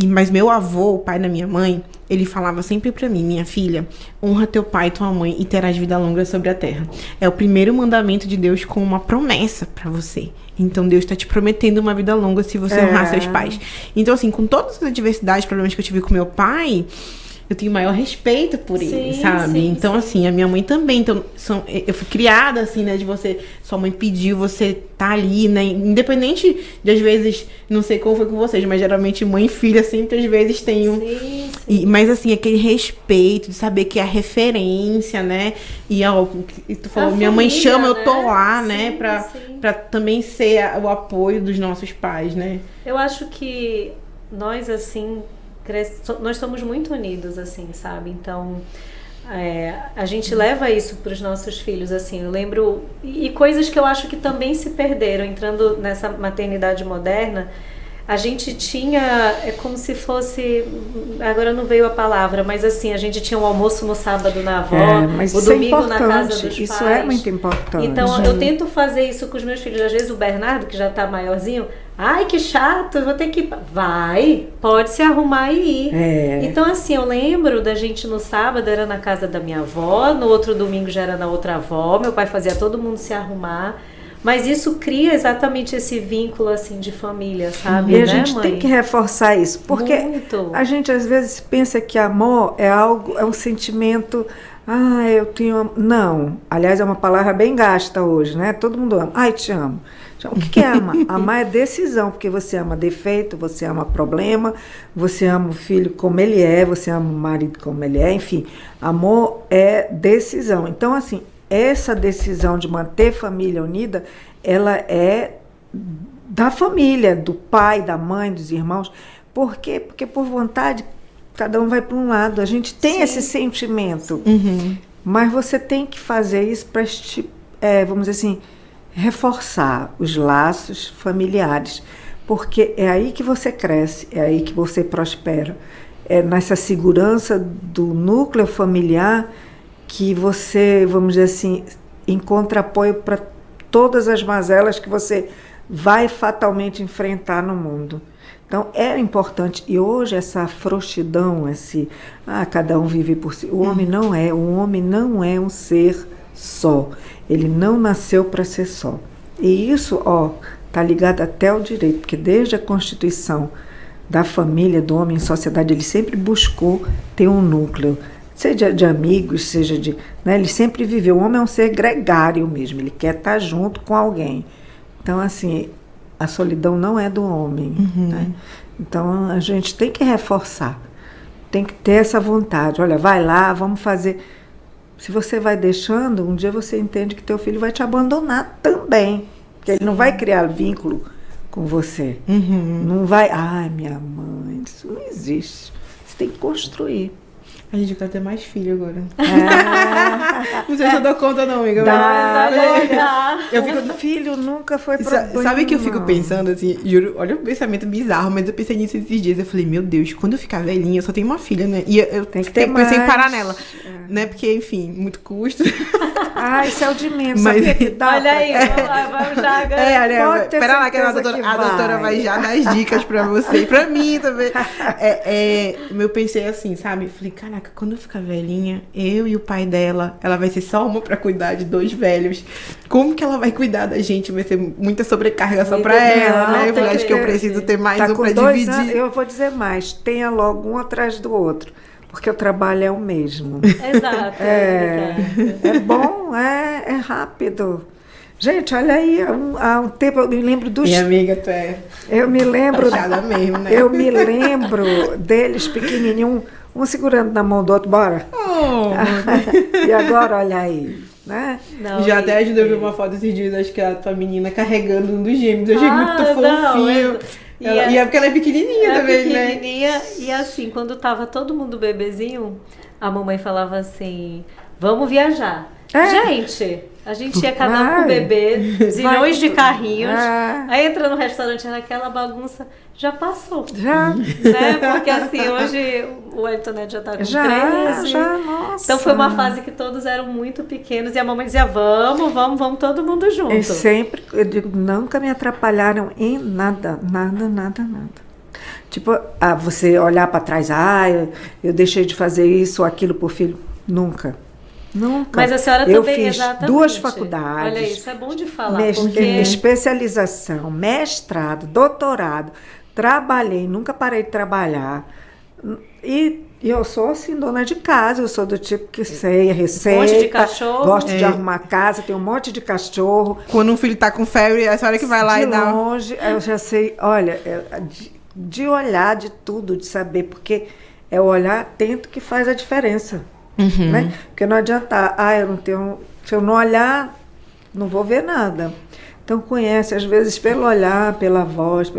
Mas meu avô, o pai da minha mãe, ele falava sempre pra mim, minha filha, honra teu pai e tua mãe e terás vida longa sobre a terra. É o primeiro mandamento de Deus com uma promessa pra você. Então Deus tá te prometendo uma vida longa se você honrar seus pais. Então, assim, com todas as adversidades, problemas que eu tive com meu pai, eu tenho maior respeito por ele, sabe? Então, assim, a minha mãe também. Então, eu fui criada, assim, né? De você... Sua mãe pediu, você tá ali, né? Independente de, às vezes... Não sei como foi com vocês, mas geralmente mãe e filha sempre, às vezes, tem um... Mas, assim, aquele respeito de saber que é a referência, né? E, ó, tu falou, minha mãe chama, eu tô lá, né? Pra também ser o apoio dos nossos pais, né? Eu acho que nós, assim... Nós somos muito unidos, assim, sabe? Então, a gente leva isso para os nossos filhos, assim. Eu lembro... E coisas que eu acho que também se perderam, entrando nessa maternidade moderna. A gente tinha... É como se fosse... Agora não veio a palavra, mas assim, a gente tinha um almoço no sábado na avó, mas o domingo na casa dos pais. Isso é muito importante. Então, eu tento fazer isso com os meus filhos. Às vezes o Bernardo, que já tá maiorzinho... Ai, que chato, eu vou ter que ir. Vai, pode se arrumar e ir. Então, assim, eu lembro da gente no sábado, era na casa da minha avó, no outro domingo já era na outra avó, meu pai fazia todo mundo se arrumar. Mas isso cria exatamente esse vínculo, assim, de família, sabe? E a gente tem que reforçar isso, porque a gente às vezes pensa que amor é algo, é um sentimento... eu tenho... Não, aliás, é uma palavra bem gasta hoje, né? Todo mundo ama. Ai, te amo. O que é amar? Amar é decisão, porque você ama defeito, você ama problema, você ama o filho como ele é, você ama o marido como ele é, enfim. Amor é decisão. Então, assim, essa decisão de manter família unida, ela é da família, do pai, da mãe, dos irmãos. Por quê? Porque por vontade, cada um vai para um lado. A gente tem esse sentimento, mas você tem que fazer isso para, vamos dizer assim, reforçar os laços familiares, porque é aí que você cresce, é aí que você prospera, é nessa segurança do núcleo familiar que você, vamos dizer assim, encontra apoio para todas as mazelas que você vai fatalmente enfrentar no mundo. Então, é importante. E hoje, essa frouxidão, cada um vive por si. O homem não é um ser só. Ele não nasceu para ser só. E isso, está ligado até ao direito, porque desde a Constituição da família, do homem em sociedade, ele sempre buscou ter um núcleo, seja de amigos, seja de... Né, ele sempre viveu. O homem é um ser gregário mesmo, ele quer estar junto com alguém. Então, assim, a solidão não é do homem. Né? Então, a gente tem que reforçar, tem que ter essa vontade. Olha, vai lá, vamos fazer... Se você vai deixando, um dia você entende que teu filho vai te abandonar também. Porque ele não vai criar vínculo com você. Não vai... Ai, minha mãe, isso não existe. Você tem que construir. A gente quer ter mais filho agora. Não sei se eu dou conta não, amiga. Eu fico... Filho nunca foi problema. Sabe que eu fico pensando, assim, juro, olha o pensamento bizarro, mas eu pensei nisso esses dias. Eu falei, meu Deus, quando eu ficar velhinha, eu só tenho uma filha, né? E eu pensei em parar nela. Né? Porque, enfim, muito custo. Isso é o de menos. Mas... Olha aí, vamos já... Espera lá que a doutora vai já dar as dicas pra você e pra mim também. Eu pensei assim, sabe? Falei, caraca, quando eu ficar velhinha, eu e o pai dela, ela vai ser só uma pra cuidar de 2 velhos. Como que ela vai cuidar da gente? Vai ser muita sobrecarga só pra ela, né? Eu falei, acho que eu preciso ter mais um pra dividir. Eu vou dizer mais, tenha logo um atrás do outro. Porque o trabalho é o mesmo. Exato. É bom, é rápido. Gente, olha aí, há um tempo eu me lembro dos... Minha amiga, tu é... Eu me lembro... mesmo, né? Eu me lembro deles pequenininho, um segurando na mão do outro, bora. E agora, olha aí, né? Não, já até ajudou a ver uma foto esses dias, acho que a tua menina carregando um dos gêmeos. Eu achei muito fofinho. E é porque ela é pequenininha também, né? Pequenininha, e assim, quando tava todo mundo bebezinho, a mamãe falava assim, vamos viajar. Gente, a gente ia cada um com o bebê, zilhões de carrinhos, aí entra no restaurante, era aquela bagunça, já passou. Já. Né? Porque assim, hoje o Antonete já tá com 13. Nossa. Então foi uma fase que todos eram muito pequenos e a mamãe dizia, vamos todo mundo junto. E sempre, eu digo, nunca me atrapalharam em nada. Tipo, você olhar para trás, eu deixei de fazer isso ou aquilo por filho. Nunca. Mas a senhora também, eu fiz exatamente. 2 faculdades. Olha, isso é bom de falar. Porque... Especialização, mestrado, doutorado. Trabalhei, nunca parei de trabalhar. E eu sou assim, dona de casa, eu sou do tipo que sei a receita. Um monte de cachorro. Gosto de arrumar casa, tenho um monte de cachorro. Quando um filho tá com febre, é a senhora que vai lá de e dá... longe, eu já sei, olha, de olhar de tudo, de saber, porque é o olhar atento que faz a diferença. Né? Porque não adianta, eu não tenho, se eu não olhar, não vou ver nada. Então conhece, às vezes, pelo olhar, pela voz,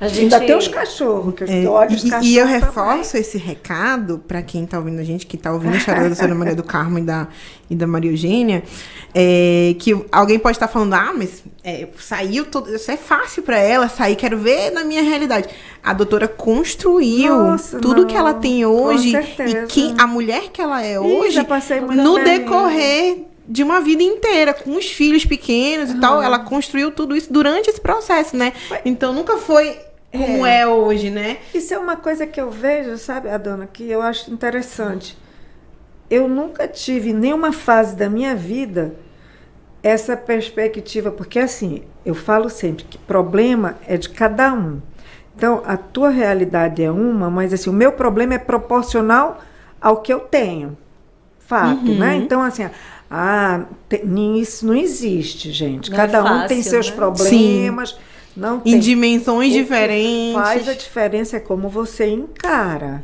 ainda tem os cachorros, que eu olho os cachorros. E eu reforço esse recado para quem está ouvindo a gente, que está ouvindo a história da doutora Maria do Carmo e da Maria Eugênia, que alguém pode estar falando, mas saiu tudo, isso é fácil para ela sair, quero ver na minha realidade. A doutora construiu tudo que ela tem hoje e a mulher que ela é hoje, no decorrer de uma vida inteira, com os filhos pequenos e tal, ela construiu tudo isso durante esse processo, né? Então nunca foi como é hoje, né? Isso é uma coisa que eu vejo, sabe, Adona, que eu acho interessante. Eu nunca tive nenhuma fase da minha vida essa perspectiva, porque assim, eu falo sempre que problema é de cada um. Então, a tua realidade é uma, mas assim, o meu problema é proporcional ao que eu tenho. Fato, né? Então, assim, isso não existe, gente. Cada um tem seus problemas. Não tem. Em dimensões diferentes. O que faz a diferença é como você encara.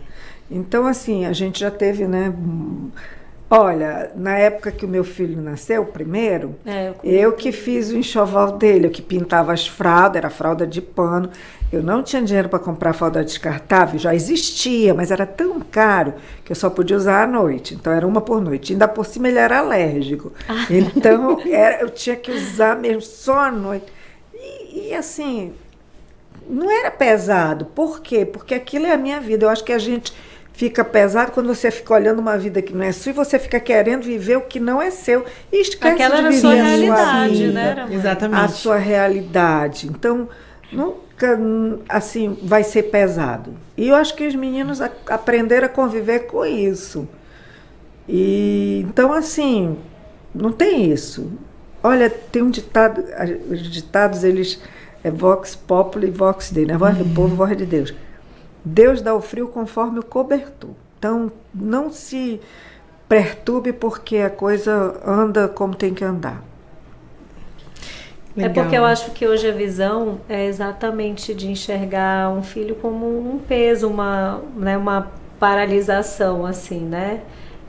Então, assim, a gente já teve, né? Olha, na época que o meu filho nasceu, o primeiro, eu que fiz o enxoval dele, eu que pintava as fraldas, era fralda de pano. Eu não tinha dinheiro para comprar fralda descartável, já existia, mas era tão caro que eu só podia usar à noite. Então, era uma por noite. Ainda por cima, ele era alérgico. Então, eu tinha que usar mesmo só à noite. E assim, não era pesado. Por quê? Porque aquilo é a minha vida. Eu acho que a gente fica pesado quando você fica olhando uma vida que não é sua e você fica querendo viver o que não é seu e esquece Aquela de era a viver sua a sua realidade, vida, né, Ramon? Exatamente. a sua realidade. Então, nunca, assim, vai ser pesado. E eu acho que os meninos aprenderam a conviver com isso. E, então, assim, não tem isso. Olha, tem um ditado, os ditados, eles é vox populi, vox dei, né? Voz do povo, voz de Deus. Deus dá o frio conforme o cobertor. Então, não se perturbe porque a coisa anda como tem que andar. É porque eu acho que hoje a visão é exatamente de enxergar um filho como um peso, uma paralisação, assim, né?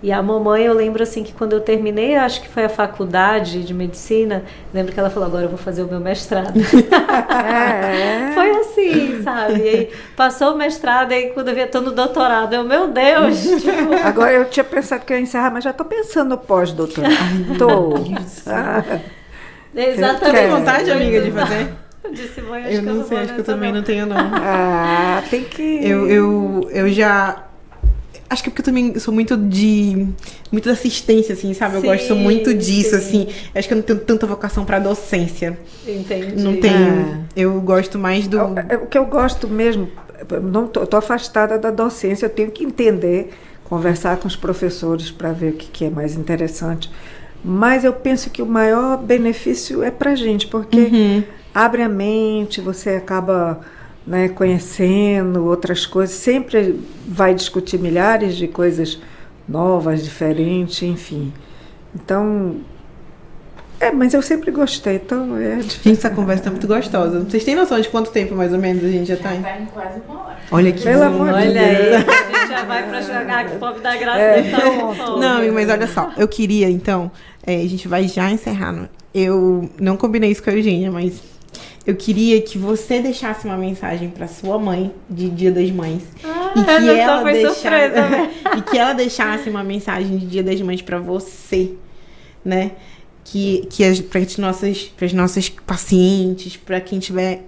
E a mamãe, eu lembro assim que quando eu terminei, acho que foi a faculdade de medicina, lembro que ela falou, agora eu vou fazer o meu mestrado. Foi assim, sabe? E aí, passou o mestrado, aí quando eu vi, tô no doutorado, meu Deus! Tipo... Agora eu tinha pensado que eu ia encerrar, mas já tô pensando no pós-doutorado. Tô. Exatamente. Tem vontade, amiga, de fazer? Disse, mãe, acho Eu que não sei, acho que eu também não tenho, não. Tem que... Eu já... Acho que é porque eu também sou muito de assistência, assim, sabe? Eu gosto muito disso, assim. Acho que eu não tenho tanta vocação pra docência. Entendi. Não tenho. Eu gosto mais do... O que eu gosto mesmo, não tô afastada da docência, eu tenho que entender, conversar com os professores para ver o que é mais interessante. Mas eu penso que o maior benefício é pra gente, porque abre a mente, você acaba... né, conhecendo outras coisas, sempre vai discutir milhares de coisas novas, diferentes, enfim. Então, mas eu sempre gostei, então é difícil. Gente, essa conversa tá muito gostosa. Vocês têm noção de quanto tempo mais ou menos a gente já tá em? Tá em quase 1 hora. Olha que Pelo amor de Olha Deus. aí, a gente já vai pra jogar que o povo da graça então. Não, amigo, mas olha só, eu queria, então, a gente vai já encerrar. Eu não combinei isso com a Eugênia, mas eu queria que você deixasse uma mensagem para sua mãe de Dia das Mães. E que ela surpresa, né? e que ela deixasse uma mensagem de Dia das Mães para você, né? Para as nossas pacientes, para quem estiver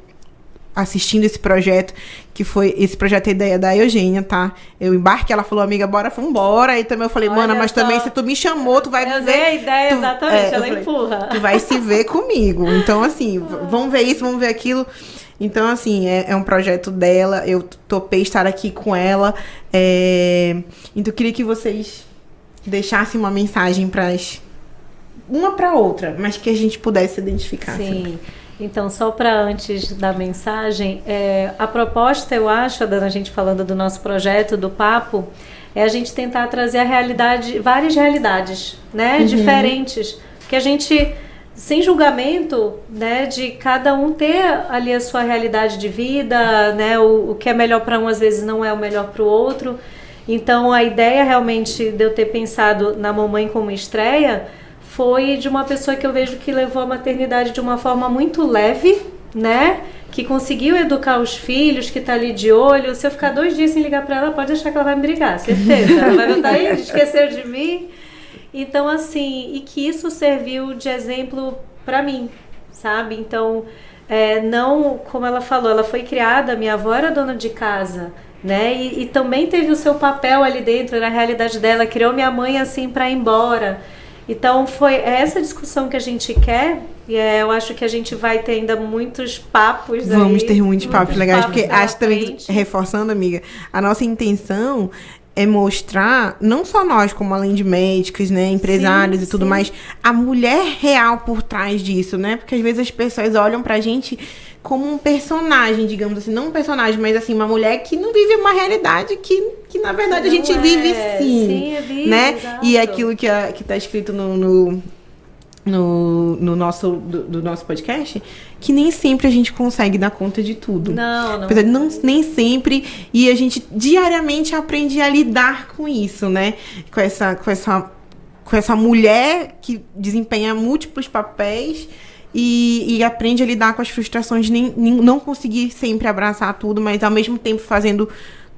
assistindo esse projeto, que foi esse projeto é ideia da Eugênia, tá? Eu embarquei, ela falou, amiga, vambora. Aí também eu falei, mana, mas também se tu me chamou, tu vai me ver. Eu dei a ideia, exatamente, ela empurra. Tu vai se ver comigo. Então, assim, vamos ver isso, vamos ver aquilo. Então, assim, é um projeto dela, eu topei estar aqui com ela. Então, eu queria que vocês deixassem uma mensagem uma para outra, mas que a gente pudesse identificar. Sim. Sempre. Então, só para antes da mensagem, a proposta, eu acho, a gente falando do nosso projeto, do papo, é a gente tentar trazer a realidade, várias realidades, né, diferentes, que a gente, sem julgamento, né, de cada um ter ali a sua realidade de vida, né, o que é melhor para um às vezes não é o melhor para o outro. Então, a ideia realmente de eu ter pensado na mamãe como estreia foi de uma pessoa que eu vejo que levou a maternidade de uma forma muito leve, né? Que conseguiu educar os filhos, que tá ali de olho. Se eu ficar 2 dias sem ligar para ela, pode deixar que ela vai me brigar, certeza. Ela vai voltar aí, esqueceu de mim. Então, assim, e que isso serviu de exemplo para mim, sabe? Então, não, como ela falou, ela foi criada, minha avó era dona de casa, né? E também teve o seu papel ali dentro, era a realidade dela, criou minha mãe assim para ir embora. Então, foi essa discussão que a gente quer, e eu acho que a gente vai ter ainda muitos papos. Vamos ter muitos papos legais, porque acho também, frente. reforçando, amiga, a nossa intenção é mostrar, não só nós, como além de médicas, né, empresários e tudo mais, a mulher real por trás disso, né? Porque às vezes as pessoas olham pra gente como um personagem, digamos assim, não um personagem, mas assim, uma mulher que não vive uma realidade que na verdade a gente vive sim, né? Exato. E aquilo que tá escrito no nosso podcast, que nem sempre a gente consegue dar conta de tudo. Não. Apesar de nem sempre, e a gente diariamente aprende a lidar com isso, né? Com essa mulher que desempenha múltiplos papéis e aprende a lidar com as frustrações de não conseguir sempre abraçar tudo, mas ao mesmo tempo fazendo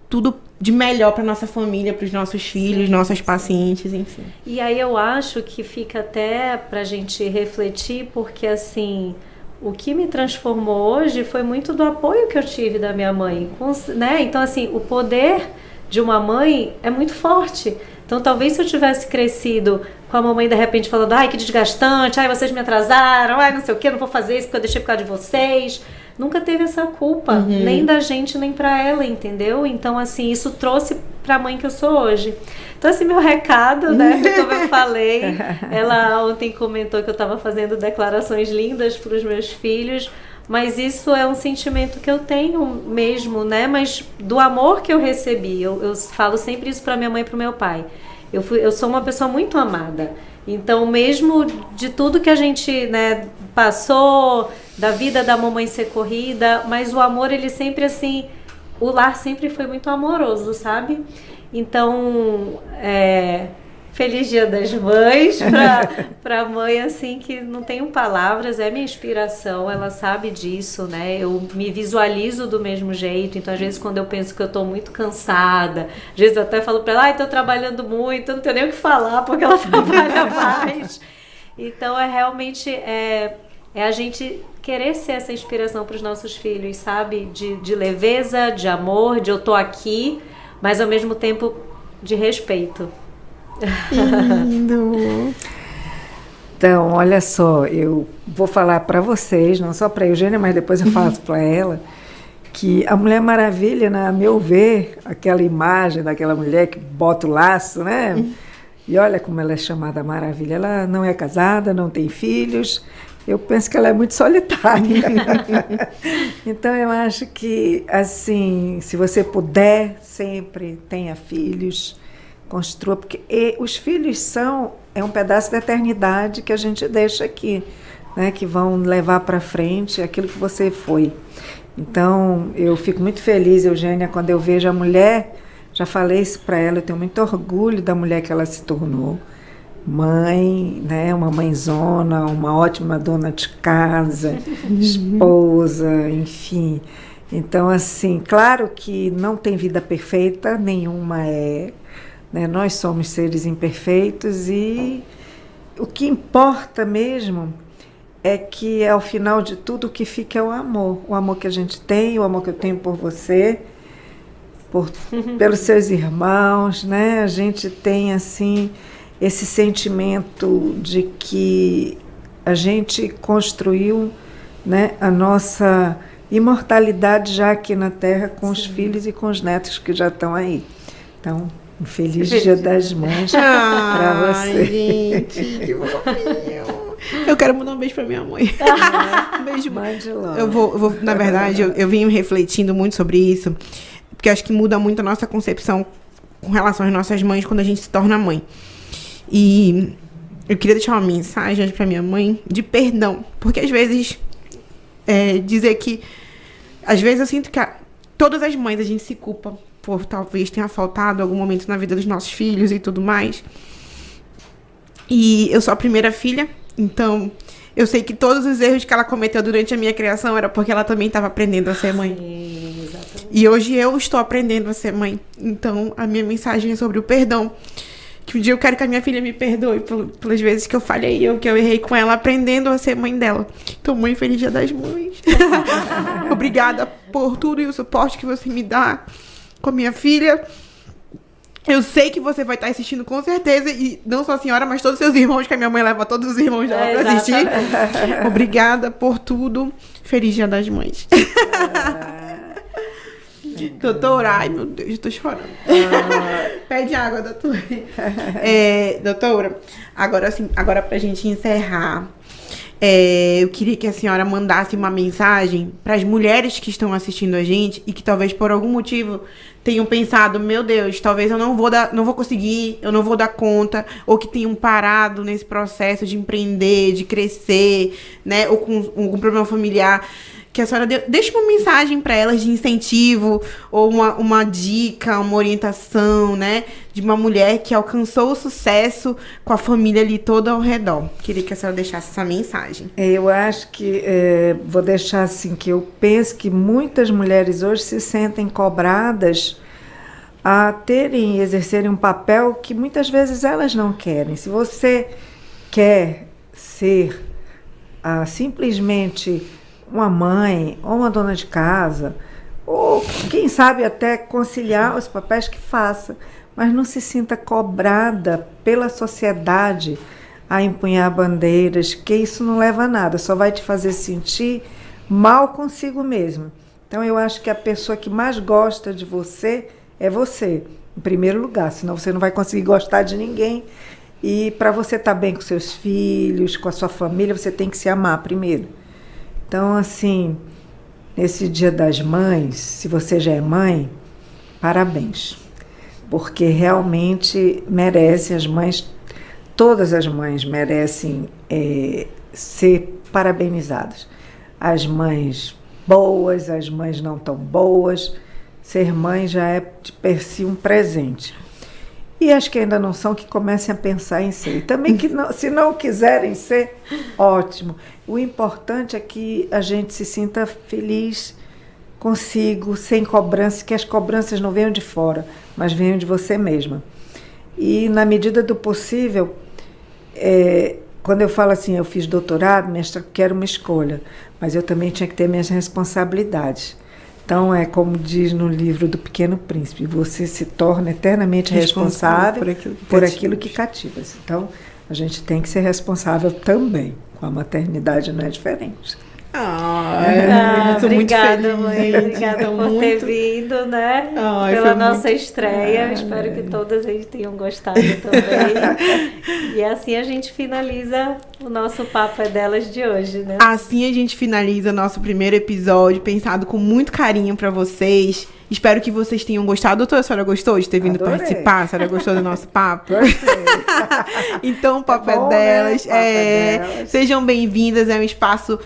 tudo de melhor para nossa família, para os nossos filhos, nossas pacientes, enfim. E aí eu acho que fica até pra gente refletir, porque assim, o que me transformou hoje foi muito do apoio que eu tive da minha mãe, né? Então assim, o poder de uma mãe é muito forte. Então, talvez se eu tivesse crescido com a mamãe de repente falando, ai, que desgastante, ai, vocês me atrasaram, ai, não sei o que, não vou fazer isso porque eu deixei por causa de vocês. Nunca teve essa culpa, nem da gente, nem pra ela, entendeu? Então, assim, isso trouxe pra mãe que eu sou hoje. Então, assim, meu recado, né, como eu falei, ela ontem comentou que eu tava fazendo declarações lindas pros meus filhos, mas isso é um sentimento que eu tenho mesmo, né, mas do amor que eu recebi. Eu falo sempre isso pra minha mãe e pro meu pai. Eu sou uma pessoa muito amada. Então, mesmo de tudo que a gente, né, passou, da vida da mamãe ser corrida, mas o amor, ele sempre assim, o lar sempre foi muito amoroso, sabe? Então, feliz Dia das Mães pra mãe, assim, que não tenho palavras, é minha inspiração, ela sabe disso, né? Eu me visualizo do mesmo jeito, então às vezes quando eu penso que eu tô muito cansada, às vezes eu até falo pra ela, ai, tô trabalhando muito, eu não tenho nem o que falar, porque ela trabalha mais. Então realmente a gente querer ser essa inspiração pros nossos filhos, sabe? De leveza, de amor, de eu tô aqui, mas ao mesmo tempo de respeito. Lindo. Então, olha só, eu vou falar para vocês, não só para a Eugênia, mas depois eu faço para ela, que a Mulher Maravilha, né, a meu ver, aquela imagem daquela mulher que bota o laço, né? E olha como ela é chamada Maravilha. Ela não é casada, não tem filhos. Eu penso que ela é muito solitária. Então, eu acho que, assim, se você puder, sempre tenha filhos, construa, porque os filhos é um pedaço da eternidade que a gente deixa aqui, né, que vão levar para frente aquilo que você foi. Então, eu fico muito feliz, Eugênia, quando eu vejo a mulher, já falei isso para ela, eu tenho muito orgulho da mulher que ela se tornou. Mãe, né, uma mãezona, uma ótima dona de casa, esposa, enfim. Então, assim, claro que não tem vida perfeita, nenhuma é, né? Nós somos seres imperfeitos e o que importa mesmo é que, ao final de tudo, o que fica é o amor que a gente tem, o amor que eu tenho por você, pelos seus irmãos, né? A gente tem, assim, esse sentimento de que a gente construiu, né, a nossa imortalidade já aqui na Terra com os filhos e com os netos que já estão aí. Então, um feliz Dia das Mães para você. Gente, que fofinho. Eu quero mandar um beijo pra minha mãe. Um beijo. Mande logo. Eu vou, na verdade, eu vim refletindo muito sobre isso, porque acho que muda muito a nossa concepção com relação às nossas mães quando a gente se torna mãe. E eu queria deixar uma mensagem hoje pra minha mãe de perdão, porque às vezes dizer que às vezes eu sinto que todas as mães a gente se culpa por talvez tenha faltado algum momento na vida dos nossos filhos e tudo mais. E eu sou a primeira filha, então eu sei que todos os erros que ela cometeu durante a minha criação era porque ela também estava aprendendo a ser mãe. Sim, exatamente. E hoje eu estou aprendendo a ser mãe. Então a minha mensagem é sobre o perdão. Que um dia eu quero que a minha filha me perdoe pelas vezes que eu falhei, que eu errei com ela, aprendendo a ser mãe dela. Então, mãe, feliz Dia das Mães. Obrigada por tudo e o suporte que você me dá com a minha filha. Eu sei que você vai estar assistindo com certeza, e não só a senhora, mas todos os seus irmãos, que a minha mãe leva todos os irmãos dela pra assistir. Obrigada por tudo. Feliz Dia das Mães. Doutora, ai meu Deus, eu tô chorando. Pede água, doutora. Doutora, agora pra gente encerrar, eu queria que a senhora mandasse uma mensagem para as mulheres que estão assistindo a gente e que talvez por algum motivo tenham pensado, meu Deus, talvez eu não vou conseguir, eu não vou dar conta, ou que tenham parado nesse processo de empreender, de crescer, né, ou com algum problema familiar. Que a senhora deixe uma mensagem para elas de incentivo, ou uma dica, uma orientação, né? De uma mulher que alcançou o sucesso com a família ali toda ao redor. Queria que a senhora deixasse essa mensagem. Eu acho que, vou deixar assim, que eu penso que muitas mulheres hoje se sentem cobradas a exercerem um papel que muitas vezes elas não querem. Se você quer ser simplesmente uma mãe, ou uma dona de casa, ou quem sabe até conciliar os papéis, que faça, mas não se sinta cobrada pela sociedade a empunhar bandeiras, que isso não leva a nada, só vai te fazer sentir mal consigo mesmo. Então eu acho que a pessoa que mais gosta de você é você, em primeiro lugar, senão você não vai conseguir gostar de ninguém. E para você estar bem com seus filhos, com a sua família, você tem que se amar primeiro. Então, assim, nesse Dia das Mães, se você já é mãe, parabéns. Porque realmente merece, as mães, todas as mães merecem ser parabenizadas. As mães boas, as mães não tão boas. Ser mãe já é de per si um presente. E as que ainda não são, que comecem a pensar em ser. E também, que não, se não quiserem ser, ótimo. O importante é que a gente se sinta feliz consigo, sem cobrança, que as cobranças não venham de fora, mas venham de você mesma. E, na medida do possível, quando eu falo assim, eu fiz doutorado, mestrado, que era uma escolha, mas eu também tinha que ter minhas responsabilidades. Então, é como diz no livro do Pequeno Príncipe, você se torna eternamente responsável por aquilo que cativas. Então, a gente tem que ser responsável também. Com a maternidade não é diferente. Obrigada, muito mãe. feliz. Obrigada por ter vindo, né? Pela nossa estreia. Espero que todas eles tenham gostado também. E assim a gente finaliza o nosso Papo é Delas de hoje, né? Assim a gente finaliza nosso primeiro episódio, pensado com muito carinho pra vocês. Espero que vocês tenham gostado. Doutora, a senhora gostou de ter vindo participar? A senhora gostou do nosso papo? Então, o Papo é Delas. Delas. Sejam bem-vindas. É um espaço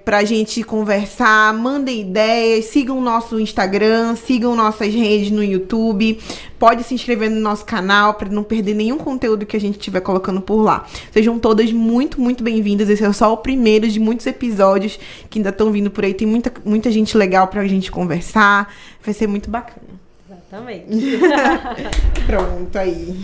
pra gente conversar. Mandem ideias. Sigam o nosso Instagram. Sigam nossas redes no YouTube. Pode se inscrever no nosso canal para não perder nenhum conteúdo que a gente estiver colocando por lá. Sejam todas muito, muito bem-vindas. Esse é só o primeiro de muitos episódios que ainda estão vindo por aí. Tem muita gente legal pra gente conversar. Vai ser muito bacana. Exatamente. Pronto, aí.